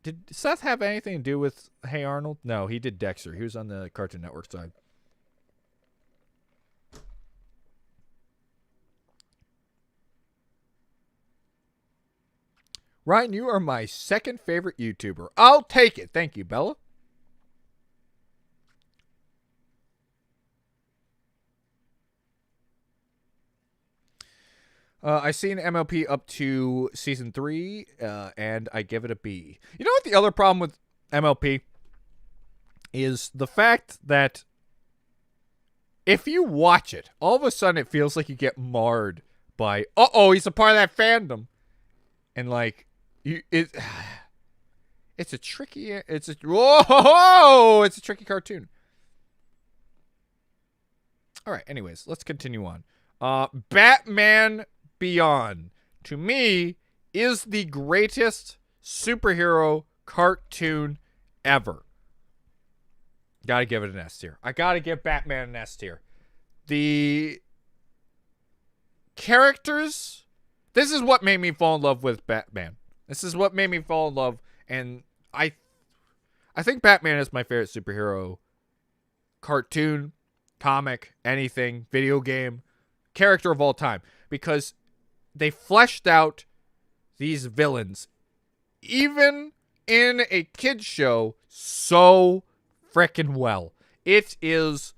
Did Seth have anything to do with Hey Arnold? No, he did Dexter. He was on the Cartoon Network side. Ryan, you are my second favorite YouTuber. I'll take it. Thank you, Bella. I seen MLP up to season 3, and I give it a B. You know what the other problem with MLP is? The fact that if you watch it, all of a sudden it feels like you get marred by, he's a part of that fandom. And like, it's a tricky cartoon. All right, anyways, let's continue on. Batman Beyond to me, is the greatest superhero cartoon ever. Gotta give it an S tier. I gotta give Batman an S tier. The characters, this is what made me fall in love with Batman. This is what made me fall in love, and I think Batman is my favorite superhero cartoon, comic, anything, video game, character of all time, because they fleshed out these villains, even in a kid's show, so freaking well. It is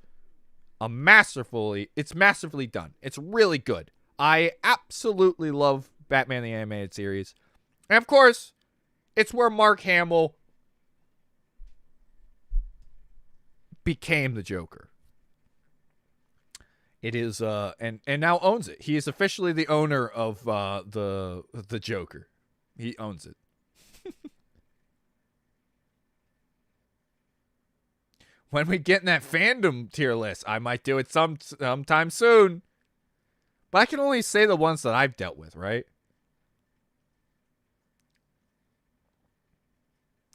it's masterfully done. It's really good. I absolutely love Batman the Animated Series. And of course, it's where Mark Hamill became the Joker. It is and now owns it. He is officially the owner of the Joker. He owns it. When we get in that fandom tier list, I might do it sometime soon. But I can only say the ones that I've dealt with, right?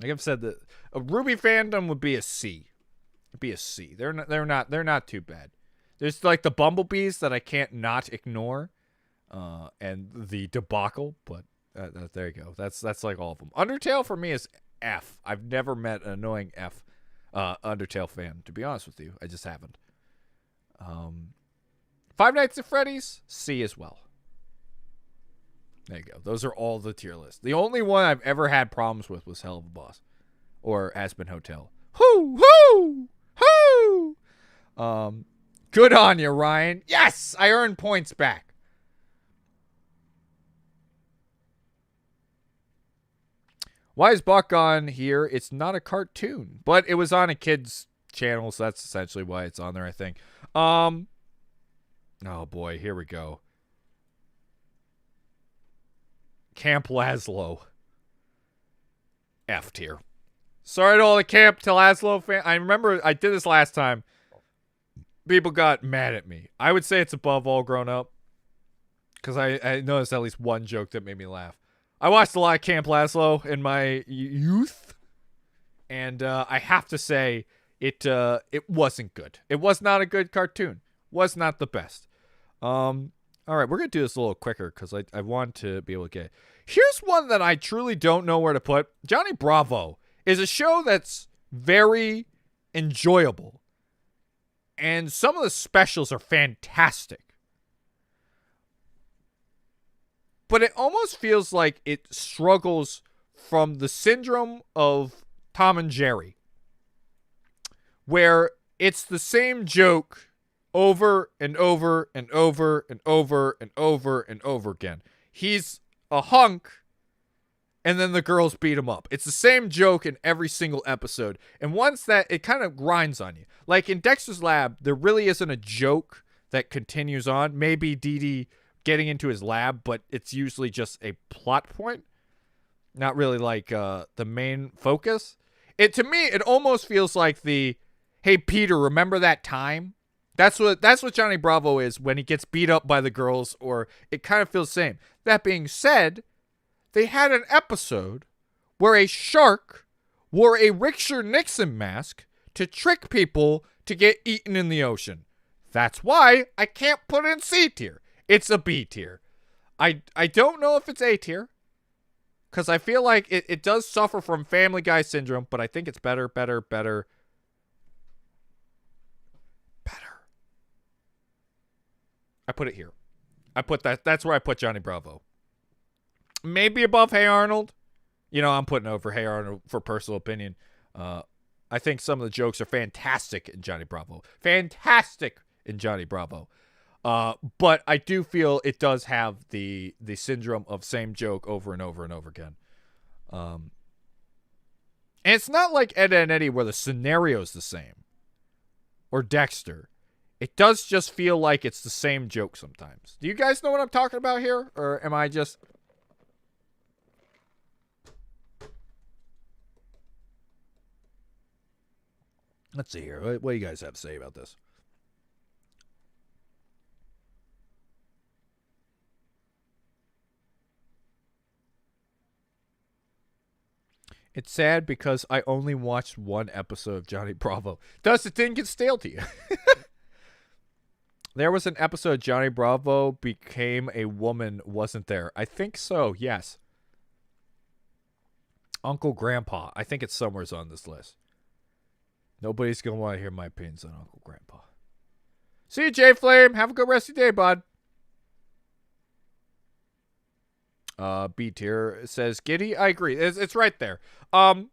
Like I've said, that a Ruby fandom would be a C. It'd be a C. They're not too bad. There's like the Bumblebees that I can't not ignore, and the debacle. But there you go. That's like all of them. Undertale for me is F. I've never met an annoying F Undertale fan, to be honest with you. I just haven't. Five Nights at Freddy's, C as well. There you go. Those are all the tier lists. The only one I've ever had problems with was Hell of a Boss, or Aspen Hotel. Hoo hoo hoo. Good on you, Ryan. Yes, I earned points back. Why is Buck on here? It's not a cartoon, but it was on a kid's channel, so that's essentially why it's on there, I think. Oh boy, here we go. Camp Laszlo. F tier. Sorry to all the Camp Laszlo fans. I remember I did this last time. People got mad at me. I would say it's above All Grown Up, because I noticed at least one joke that made me laugh. I watched a lot of Camp Laszlo in my youth, and I have to say it wasn't good. It was not a good cartoon. Was not the best. All right, we're going to do this a little quicker because I want to be able to get it. Here's one that I truly don't know where to put. Johnny Bravo is a show that's very enjoyable, and some of the specials are fantastic. But it almost feels like it struggles from the syndrome of Tom and Jerry, where it's the same joke over and over and over and over and over and over again. He's a hunk, and then the girls beat him up. It's the same joke in every single episode. And once that, it kind of grinds on you. Like in Dexter's Lab, there really isn't a joke that continues on. Maybe Dee Dee getting into his lab, but it's usually just a plot point. Not really like the main focus. To me, it almost feels like the, hey, Peter, remember that time? That's what Johnny Bravo is when he gets beat up by the girls, or it kind of feels the same. That being said, they had an episode where a shark wore a Richard Nixon mask to trick people to get eaten in the ocean. That's why I can't put it in C tier. It's a B tier. I don't know if it's A tier, because I feel like it does suffer from Family Guy syndrome, but I think it's better. I put it here. I put that's where I put Johnny Bravo. Maybe above Hey Arnold. You know, I'm putting over Hey Arnold for personal opinion. I think some of the jokes are fantastic in Johnny Bravo. But I do feel it does have the syndrome of same joke over and over and over again. And it's not like Ed and Eddy where the scenario's the same. Or Dexter. It does just feel like it's the same joke sometimes. Do you guys know what I'm talking about here? Or am I just... Let's see here. What do you guys have to say about this? It's sad because I only watched one episode of Johnny Bravo. Thus, it didn't get stale to you. There was an episode Johnny Bravo became a woman, wasn't there? I think so, yes. Uncle Grandpa. I think it's somewhere on this list. Nobody's going to want to hear my opinions on Uncle Grandpa. See you, J Flame. Have a good rest of your day, bud. B tier says Giddy. I agree. It's right there. Cat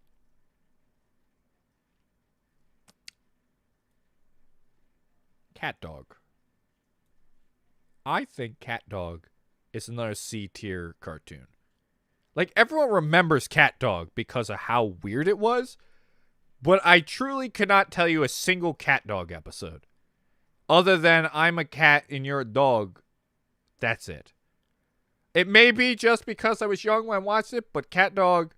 Dog. I think Cat Dog is another C tier cartoon. Like, everyone remembers Cat Dog because of how weird it was, but I truly cannot tell you a single Cat Dog episode. Other than I'm a cat and you're a dog. That's it. It may be just because I was young when I watched it, but Cat Dog,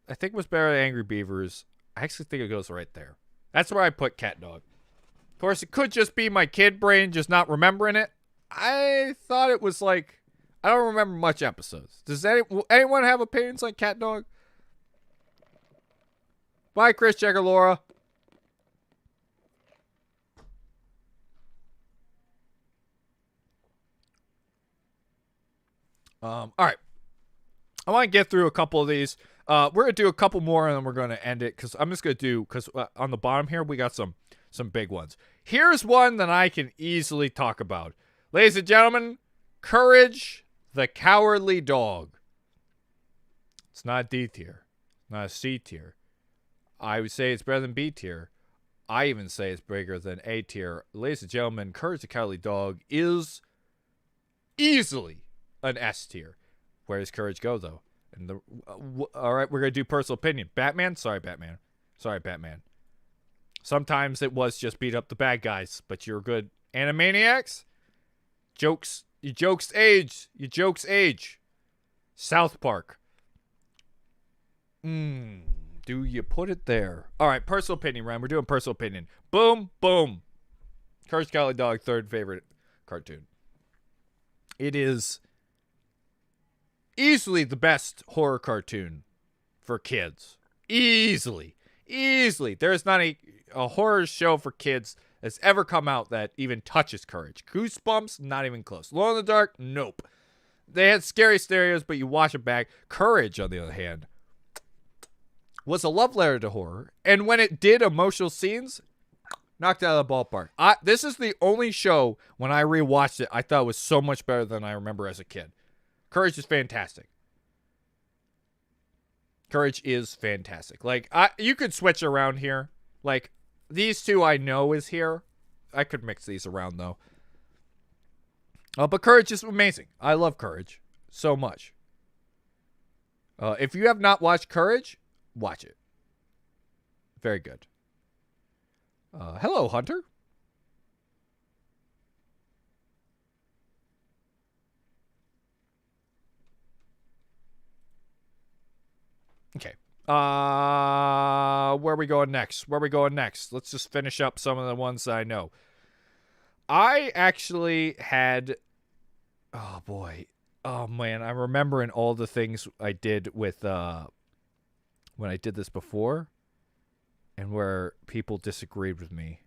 I think, was better than Angry Beavers. I actually think it goes right there. That's where I put Cat Dog. Of course, it could just be my kid brain just not remembering it. I thought it was like, I don't remember much episodes. Does anyone have opinions on Cat Dog? Bye, Chris Checker Laura. All right. I want to get through a couple of these. We're going to do a couple more and then we're going to end it because I'm just going to do, because on the bottom here, we got some big ones. Here's one that I can easily talk about. Ladies and gentlemen, Courage the Cowardly Dog. It's not a D tier, not a C tier. I would say it's better than B tier. I even say it's bigger than A tier. Ladies and gentlemen, Courage the Cowardly Dog is easily an S tier. Where does Courage go, though? And all right, we're going to do personal opinion. Batman? Sorry, Batman. Sorry, Batman. Sometimes it was just beat up the bad guys, but you're good. Animaniacs? Jokes. You jokes age. You jokes age. South Park. Do you put it there? All right, personal opinion, Ryan. We're doing personal opinion. Boom, boom. Courage the Cowardly Dog, third favorite cartoon. It is easily the best horror cartoon for kids. Easily. There is not a horror show for kids that's ever come out that even touches Courage. Goosebumps, not even close. Glow in the Dark, nope. They had scary scenarios, but you watch it back. Courage, on the other hand, was a love letter to horror. And when it did emotional scenes, knocked out of the ballpark. This is the only show, when I rewatched it, I thought it was so much better than I remember as a kid. Courage is fantastic. Courage is fantastic. Like, you could switch around here. Like, these two I know is here. I could mix these around, though. But Courage is amazing. I love Courage so much. If you have not watched Courage, watch it. Very good. Hello, Hunter. Okay. Where are we going next? Let's just finish up some of the ones that I know. I actually had... Oh, boy. Oh, man. I'm remembering all the things I did with... when I did this before. And where people disagreed with me.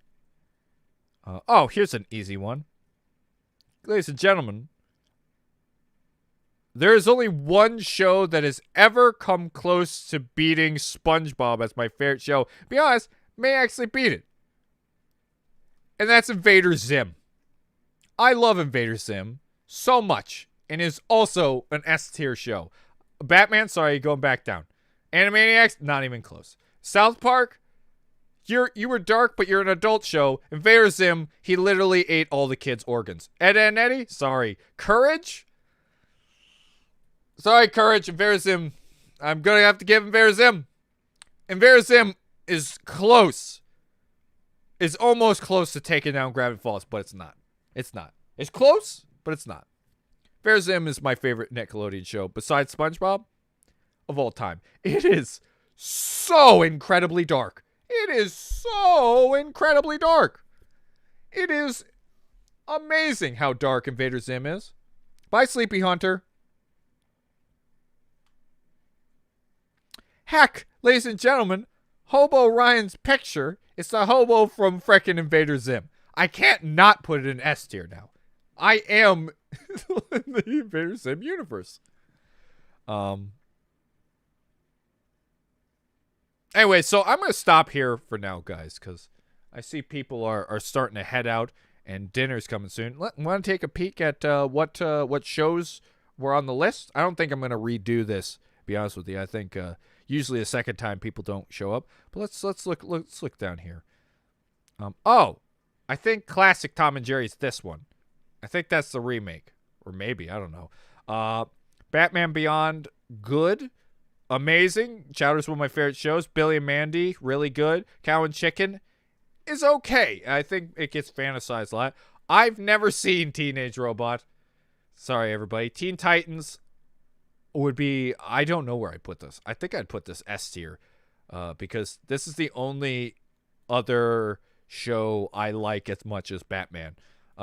Here's an easy one. Ladies and gentlemen, there is only one show that has ever come close to beating SpongeBob as my favorite show. Be honest, may actually beat it. And that's Invader Zim. I love Invader Zim so much. And is also an S tier show. Batman, sorry, going back down. Animaniacs, not even close. South Park, you were dark, but you're an adult show. Invader Zim, he literally ate all the kids' organs. Ed and Eddy, sorry. Courage? Sorry, Courage. Invader Zim, I'm going to have to give Invader Zim. Invader Zim is close. Is almost close to taking down Gravity Falls, but it's not. It's not. It's close, but it's not. Invader Zim is my favorite Nickelodeon show, besides SpongeBob, of all time. It is so incredibly dark. It is so incredibly dark. It is amazing how dark Invader Zim is. Bye, Sleepy Hunter. Heck, ladies and gentlemen, Hobo Ryan's picture is the hobo from frickin' Invader Zim. I can't not put it in S tier now. I am in the Invader Zim universe. Anyway, so I'm going to stop here for now, guys, because I see people are starting to head out, and dinner's coming soon. Want to take a peek at what shows were on the list? I don't think I'm going to redo this, to be honest with you. I think usually the second time people don't show up. But let's look down here. I think classic Tom and Jerry's this one. I think that's the remake, or maybe, I don't know. Batman Beyond, good. Amazing. Chowder's one of my favorite shows. Billy and Mandy, really good. Cow and Chicken is okay. I think it gets fantasized a lot. I've never seen Teenage Robot. Sorry, everybody. Teen Titans would be, I don't know where I put this. I think I'd put this S tier because this is the only other show I like as much as Batman.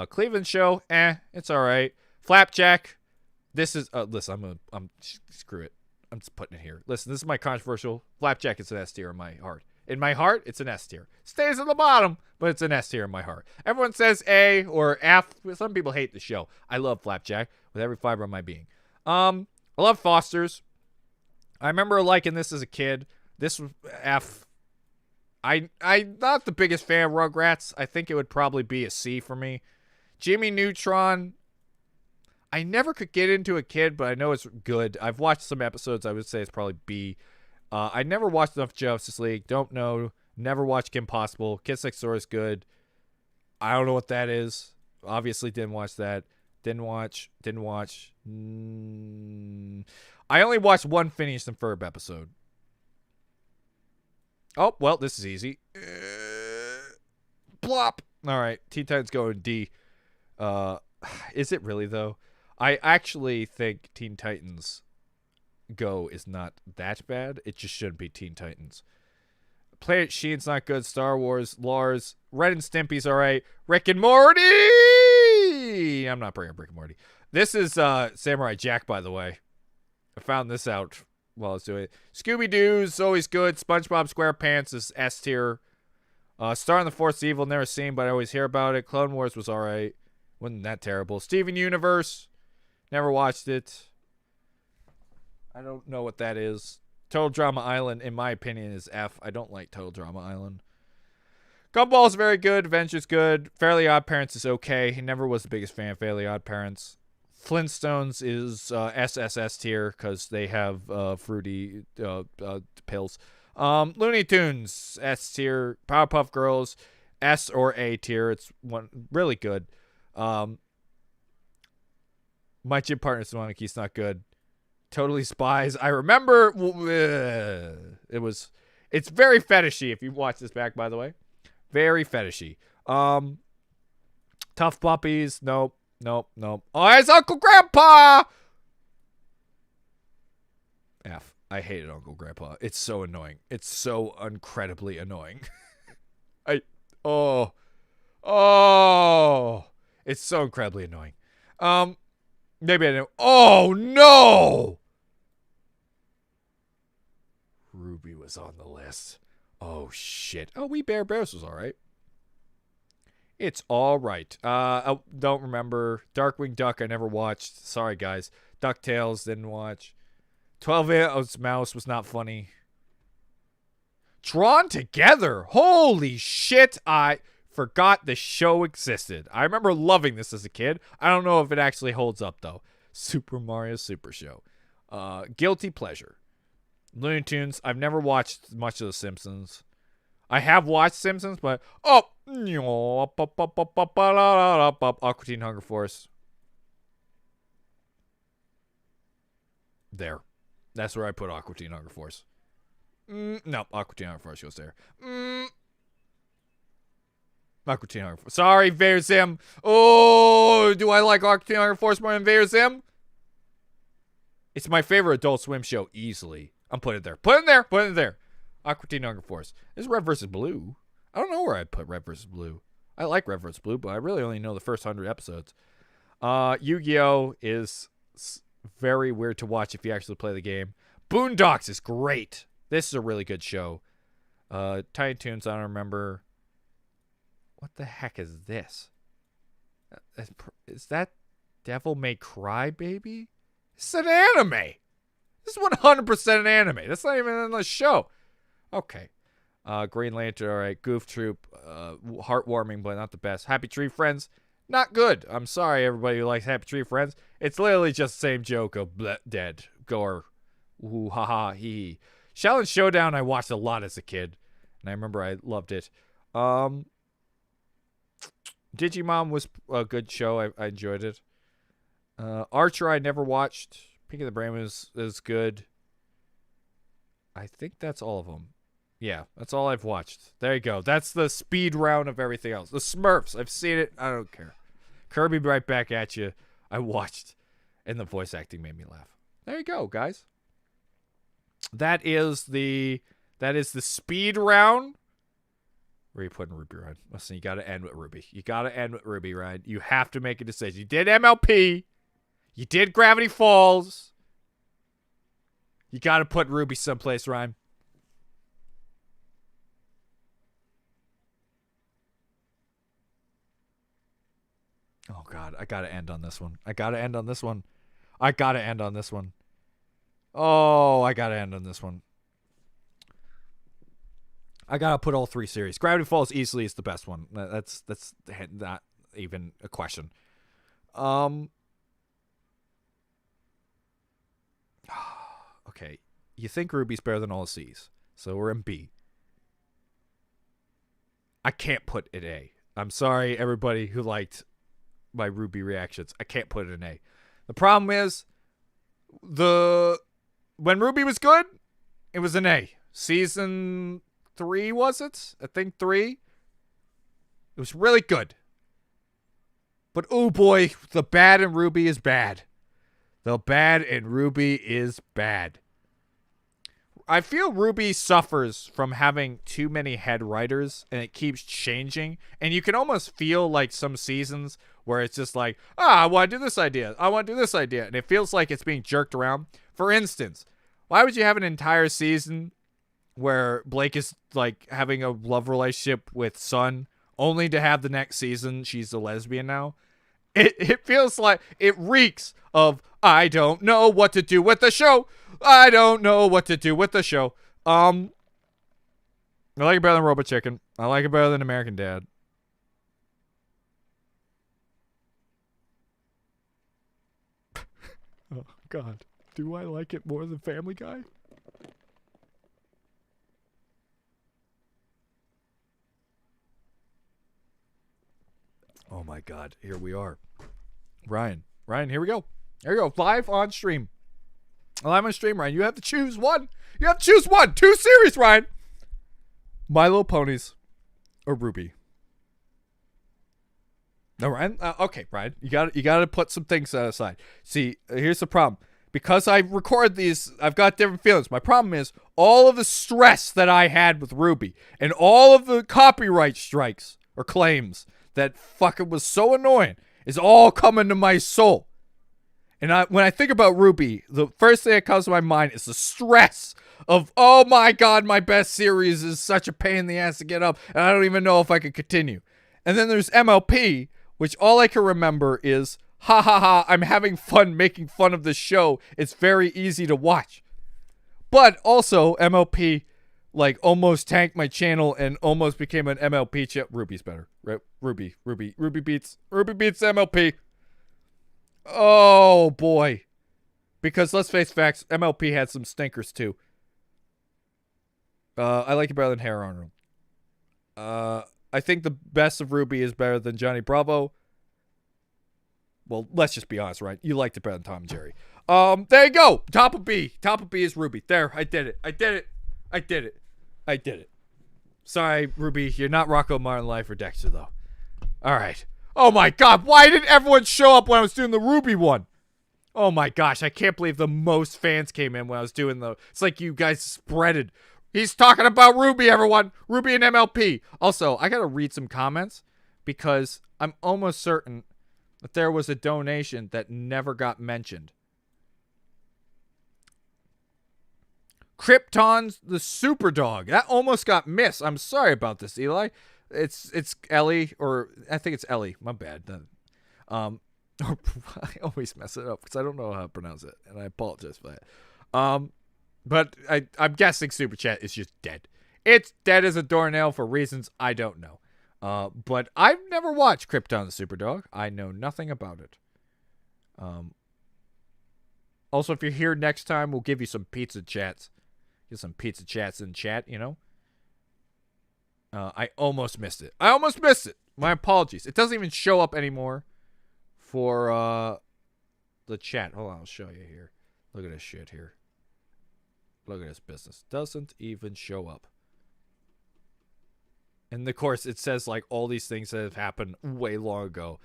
Cleveland show, it's all right. Flapjack, this is, listen, screw it. I'm just putting it here. Listen, this is my controversial. Flapjack is an S tier in my heart. In my heart, it's an S tier. Stays at the bottom, but it's an S tier in my heart. Everyone says A or F. Some people hate the show. I love Flapjack with every fiber of my being. I love Foster's. I remember liking this as a kid. This was F. I'm not the biggest fan of Rugrats. I think it would probably be a C for me. Jimmy Neutron, I never could get into a kid, but I know it's good. I've watched some episodes. I would say it's probably B. I never watched enough Justice League. Don't know. Never watched Kim Possible. Kids Next Door is good. I don't know what that is. Obviously didn't watch that. Didn't watch. I only watched one Phineas and Ferb episode. Oh, well, this is easy. Plop. All right. Teen Titans go in D. Is it really, though? I actually think Teen Titans Go is not that bad. It just shouldn't be Teen Titans. Planet Sheen's not good. Star Wars, Lars, Ren and Stimpy's all right. Rick and Morty! I'm not bringing up Rick and Morty. This is Samurai Jack, by the way. I found this out while I was doing it. Scooby-Doo's always good. SpongeBob SquarePants is S tier. Star and the Force Evil, never seen, but I always hear about it. Clone Wars was all right. Wasn't that terrible. Steven Universe, never watched it. I don't know what that is. Total Drama Island, in my opinion, is F. I don't like Total Drama Island. Gumball's very good. Adventure's good. Fairly Odd Parents is okay. He never was the biggest fan of Fairly Odd Parents. Flintstones is SSS tier because they have fruity pills. Looney Tunes, S tier. Powerpuff Girls, S or A tier. It's one really good. My Gym Partner's Monkey's not good. Totally Spies. I remember it's very fetishy if you watch this back, by the way. Very fetishy. Tough Puppies. Nope. Oh, it's Uncle Grandpa! F. I hated Uncle Grandpa. It's so annoying. It's so incredibly annoying. It's so incredibly annoying. Maybe I didn't. Oh, no! Ruby was on the list. Oh, shit. Oh, We Bare Bears was all right. It's all right. I don't remember. Darkwing Duck I never watched. Sorry, guys. DuckTales didn't watch. 12 Ounce Mouse was not funny. Drawn Together. Holy shit. I forgot the show existed. I remember loving this as a kid. I don't know if it actually holds up, though. Super Mario Super Show. Guilty Pleasure. Looney Tunes. I've never watched much of The Simpsons. I have watched Simpsons, but... Aqua Teen Hunger Force. There. That's where I put Aqua Teen Hunger Force. No, Aqua Teen Hunger Force goes there. Aqua Teen Hunger Force. Sorry, Invader Zim. Oh, do I like Aqua Teen Hunger Force more than Invader Zim? It's my favorite Adult Swim show, easily. I'm putting it there. Put it there. Aqua Teen Hunger Force. This is Red vs. Blue. I don't know where I'd put Red vs. Blue. I like Red vs. Blue, but I really only know the first 100 episodes. Yu-Gi-Oh! Is very weird to watch if you actually play the game. Boondocks is great. This is a really good show. Tiny Toons, I don't remember. What the heck is this? Is that Devil May Cry, baby? It's an anime. This is 100% an anime. That's not even in the show. Okay. Green Lantern, all right. Goof Troop, heartwarming, but not the best. Happy Tree Friends, not good. I'm sorry, everybody who likes Happy Tree Friends. It's literally just the same joke of bleh, dead, gore, ooh, haha, hee hee. Shaolin Showdown, I watched a lot as a kid, and I remember I loved it. Digimon was a good show. I enjoyed it. Archer, I never watched. Pink of the Brain is good. I think that's all of them. Yeah, that's all I've watched. There you go. That's the speed round of everything else. The Smurfs, I've seen it. I don't care. Kirby, right back at you. I watched, and the voice acting made me laugh. There you go, guys. That is the speed round. Where are you putting Ruby, Ryan? Listen, you got to end with Ruby. You got to end with Ruby, Ryan. You have to make a decision. You did MLP. You did Gravity Falls. You got to put Ruby someplace, Ryan. Oh, God. I got to end on this one. Oh, I got to end on this one. I got to put all three series. Gravity Falls easily is the best one. That's not even a question. Okay. You think Ruby's better than all the C's. So we're in B. I can't put it A. I'm sorry, everybody who liked my Ruby reactions. I can't put it in A. The problem is, when Ruby was good, it was an A. Season 3, was it? I think 3. It was really good. But oh boy, the bad in Ruby is bad. The bad in Ruby is bad. I feel Ruby suffers from having too many head writers, and it keeps changing. And you can almost feel like some seasons where it's just like, I want to do this idea. I want to do this idea. And it feels like it's being jerked around. For instance, why would you have an entire season where Blake is like having a love relationship with Sun, only to have the next season she's a lesbian now? It feels like it reeks of, I don't know what to do with the show. I don't know what to do with the show. I like it better than Robot Chicken. I like it better than American Dad. Oh, God. Do I like it more than Family Guy? Oh, my God. Here we are. Ryan, here we go. Here we go. Live on stream. Live on stream, Ryan. You have to choose one. You have to choose one. 2 series, Ryan. My Little Ponies or Ruby. No, Ryan. Okay, Ryan. You got to put some things aside. See, here's the problem. Because I record these, I've got different feelings. My problem is all of the stress that I had with Ruby and all of the copyright strikes or claims that fucking was so annoying is all coming to my soul. And when I think about Ruby, the first thing that comes to my mind is the stress of, oh my God, my best series is such a pain in the ass to get up, and I don't even know if I could continue. And then there's MLP, which all I can remember is, ha ha ha, I'm having fun making fun of the show. It's very easy to watch. But also, MLP, like, almost tanked my channel and almost became an MLP channel. Ruby's better, right? Ruby beats MLP. Oh, boy. Because let's face facts, MLP had some stinkers, too. I like it better than Hair Arnold. I think the best of Ruby is better than Johnny Bravo. Well, let's just be honest, right? You liked it better than Tom and Jerry. There you go. Top of B. Top of B is Ruby. There, I did it. Sorry, Ruby, you're not Rocco Martin Life or Dexter, though. All right. Oh, my God. Why didn't everyone show up when I was doing the Ruby one? Oh, my gosh. I can't believe the most fans came in when I was doing the... It's like you guys spreaded. He's talking about Ruby, everyone. Ruby and MLP. Also, I got to read some comments because I'm almost certain that there was a donation that never got mentioned. Krypton's the super dog. That almost got missed. I'm sorry about this, Eli. It's Ellie, or I think it's Ellie. My bad. I always mess it up because I don't know how to pronounce it, and I apologize for that. But I'm guessing Super Chat is just dead. It's dead as a doornail for reasons I don't know. But I've never watched Krypton the Superdog. I know nothing about it. Also, if you're here next time, we'll give you some pizza chats. Get some pizza chats in chat, you know? I almost missed it. My apologies. It doesn't even show up anymore for the chat. Hold on, I'll show you here. Look at this shit here. Look at this business. Doesn't even show up. And of course, it says like all these things that have happened way long ago.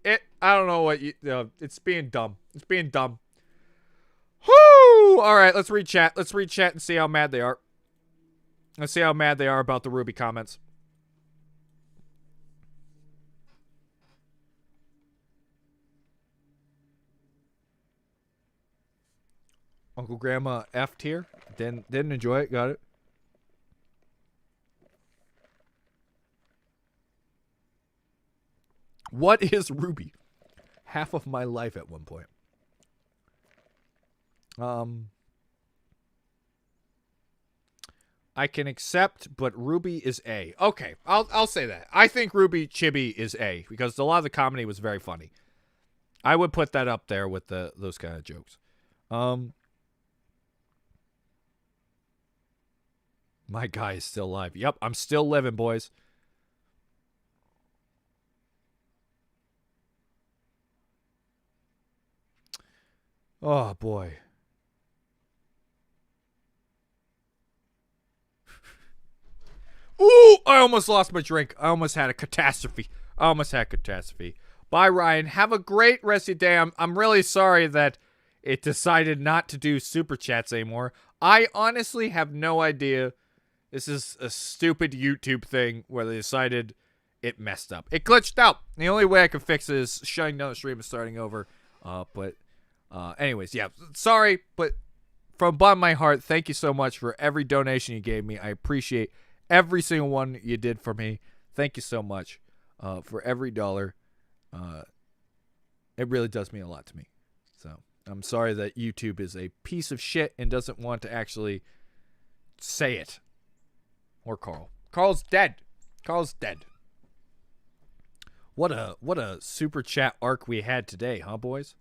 I don't know what it's being dumb. It's being dumb. Whoo! All right, let's read chat. Let's read chat and see how mad they are. Let's see how mad they are about the Ruby comments. Uncle Grandma F'd here. Didn't enjoy it. Got it. What is Ruby? Half of my life at one point. I can accept, but Ruby is A. Okay, I'll say that. I think Ruby Chibi is A because a lot of the comedy was very funny. I would put that up there with those kind of jokes. My guy is still alive. Yep, I'm still living, boys. Oh, boy. Ooh, I almost lost my drink. I almost had a catastrophe. Bye, Ryan. Have a great rest of your day. I'm really sorry that it decided not to do super chats anymore. I honestly have no idea. This is a stupid YouTube thing where they decided it messed up. It glitched out. The only way I can fix it is shutting down the stream and starting over. Anyways, yeah. Sorry, but from bottom of my heart, thank you so much for every donation you gave me. I appreciate every single one you did for me. Thank you so much for every dollar. It really does mean a lot to me. So I'm sorry that YouTube is a piece of shit and doesn't want to actually say it. Or Carl. Carl's dead. What a super chat arc we had today, huh, boys?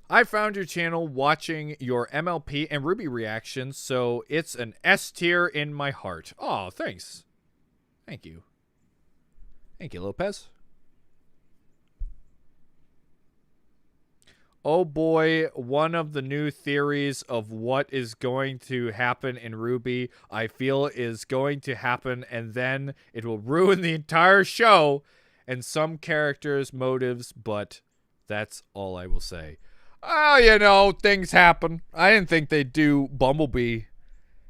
I found your channel watching your MLP and Ruby reactions, so it's an S tier in my heart. Oh, thanks. Thank you. Thank you, Lopez. Oh boy, one of the new theories of what is going to happen in Ruby, I feel is going to happen, and then it will ruin the entire show and some characters' motives, but that's all I will say. Oh, you know, things happen. I didn't think they'd do Bumblebee,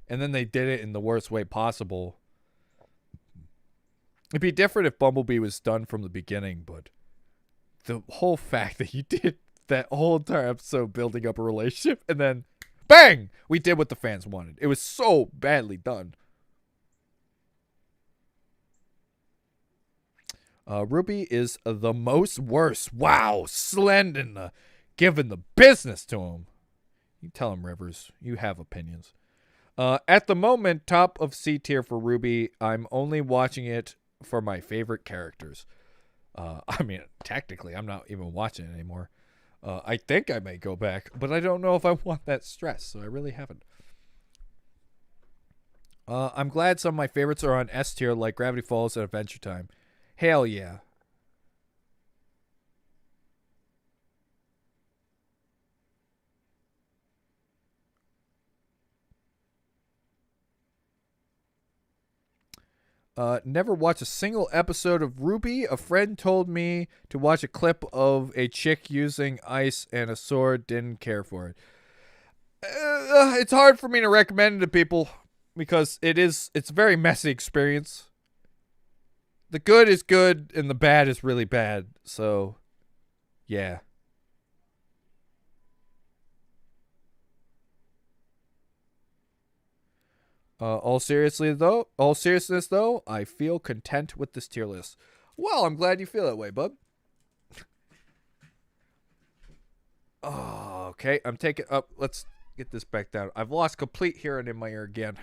and then they did it in the worst way possible. It'd be different if Bumblebee was done from the beginning, but the whole fact that you did that whole entire episode building up a relationship, and then, bang! We did what the fans wanted. It was so badly done. Ruby is the most worst. Wow, Slendon giving the business to him. You tell him, Rivers. You have opinions. At the moment, top of C tier for Ruby. I'm only watching it for my favorite characters. I mean, technically, I'm not even watching it anymore. I think I may go back, but I don't know if I want that stress, so I really haven't. I'm glad some of my favorites are on S tier, like Gravity Falls and Adventure Time. Hell yeah. Never watched a single episode of Ruby. A friend told me to watch a clip of a chick using ice and a sword. Didn't care for it. It's hard for me to recommend it to people because it's a very messy experience. The good is good and the bad is really bad. So, yeah. All seriousness though, I feel content with this tier list. Well, I'm glad you feel that way, bub. Oh, okay, I'm taking up. Let's get this back down. I've lost complete hearing in my ear again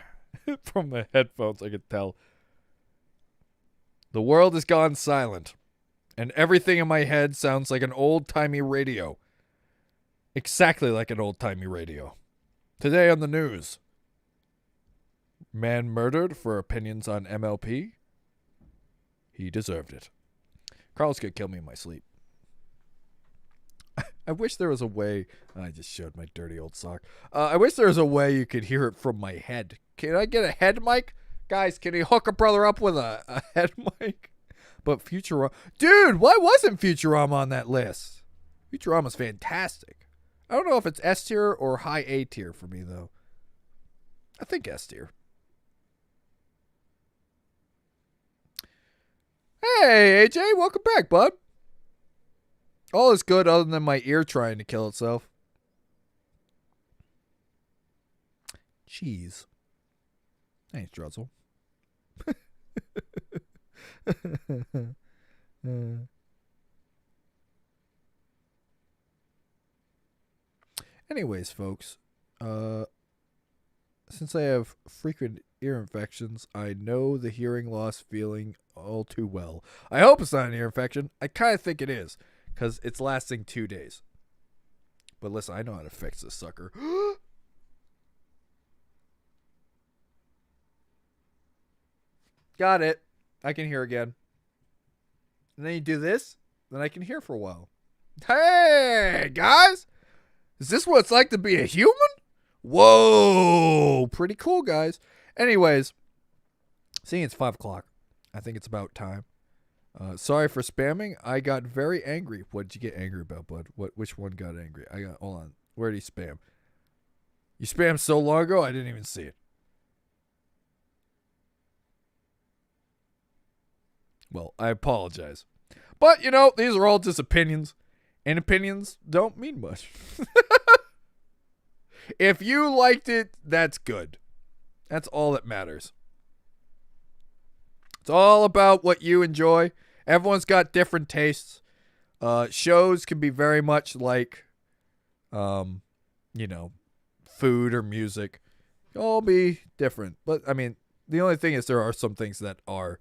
from the headphones. I could tell. The world has gone silent, and everything in my head sounds like an old-timey radio. Exactly like an old-timey radio. Today on the news. Man murdered for opinions on MLP. He deserved it. Carl's gonna kill me in my sleep. I wish there was a way. I just showed my dirty old sock. I wish there was a way you could hear it from my head. Can I get a head mic? Guys, can you hook a brother up with a head mic? But Futurama. Dude, why wasn't Futurama on that list? Futurama's fantastic. I don't know if it's S tier or high A tier for me, though. I think S tier. Hey, AJ, welcome back, bud. All is good other than my ear trying to kill itself. Jeez. Thanks, Drutzel. Anyways, folks, since I have frequent ear infections, I know the hearing loss feeling all too well. I hope it's not an ear infection. I kind of think it is, because it's lasting 2 days. But listen, I know how to fix this sucker. Got it. I can hear again. And then you do this, then I can hear for a while. Hey, guys! Is this what it's like to be a human? Whoa! Pretty cool, guys. Anyways, seeing it's 5 o'clock, I think it's about time. Sorry for spamming. I got very angry. What did you get angry about, bud? Which one got angry? Hold on. Where did he spam? You spammed so long ago, I didn't even see it. Well, I apologize. But, you know, these are all just opinions. And opinions don't mean much. If you liked it, that's good. That's all that matters. It's all about what you enjoy. Everyone's got different tastes. Shows can be very much like, you know, food or music. They'll all be different. But, I mean, the only thing is there are some things that are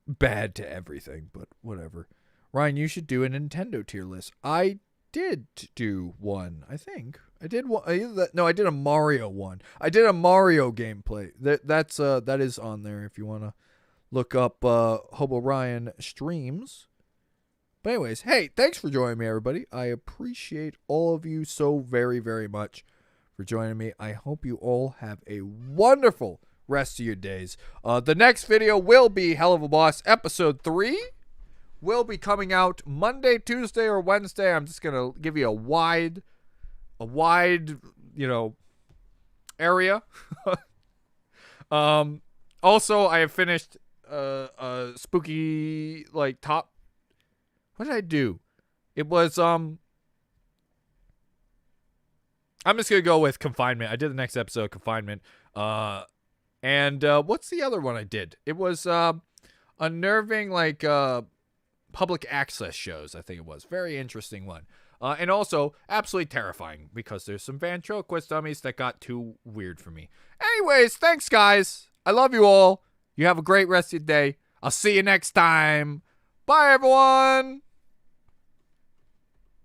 bad to everything, but whatever. Ryan, you should do a Nintendo tier list. I did do one, I think. I did one. No, I did a Mario one. I did a Mario gameplay. That is on there if you want to look up Hobo Ryan streams. But anyways, hey, thanks for joining me, everybody. I appreciate all of you so very, very much for joining me. I hope you all have a wonderful rest of your days. The next video will be Hell of a Boss episode 3. Will be coming out Monday, Tuesday, or Wednesday. I'm just gonna give you a wide, you know, area. Also, I have finished a spooky top. What did I do? It was I'm just gonna go with Confinement. I did the next episode of Confinement. And what's the other one I did? It was unnerving, public access shows, I think it was. Very interesting one. And also absolutely terrifying because there's some ventriloquist dummies that got too weird for me. Anyways, thanks, guys. I love you all. You have a great rest of your day. I'll see you next time. Bye, everyone.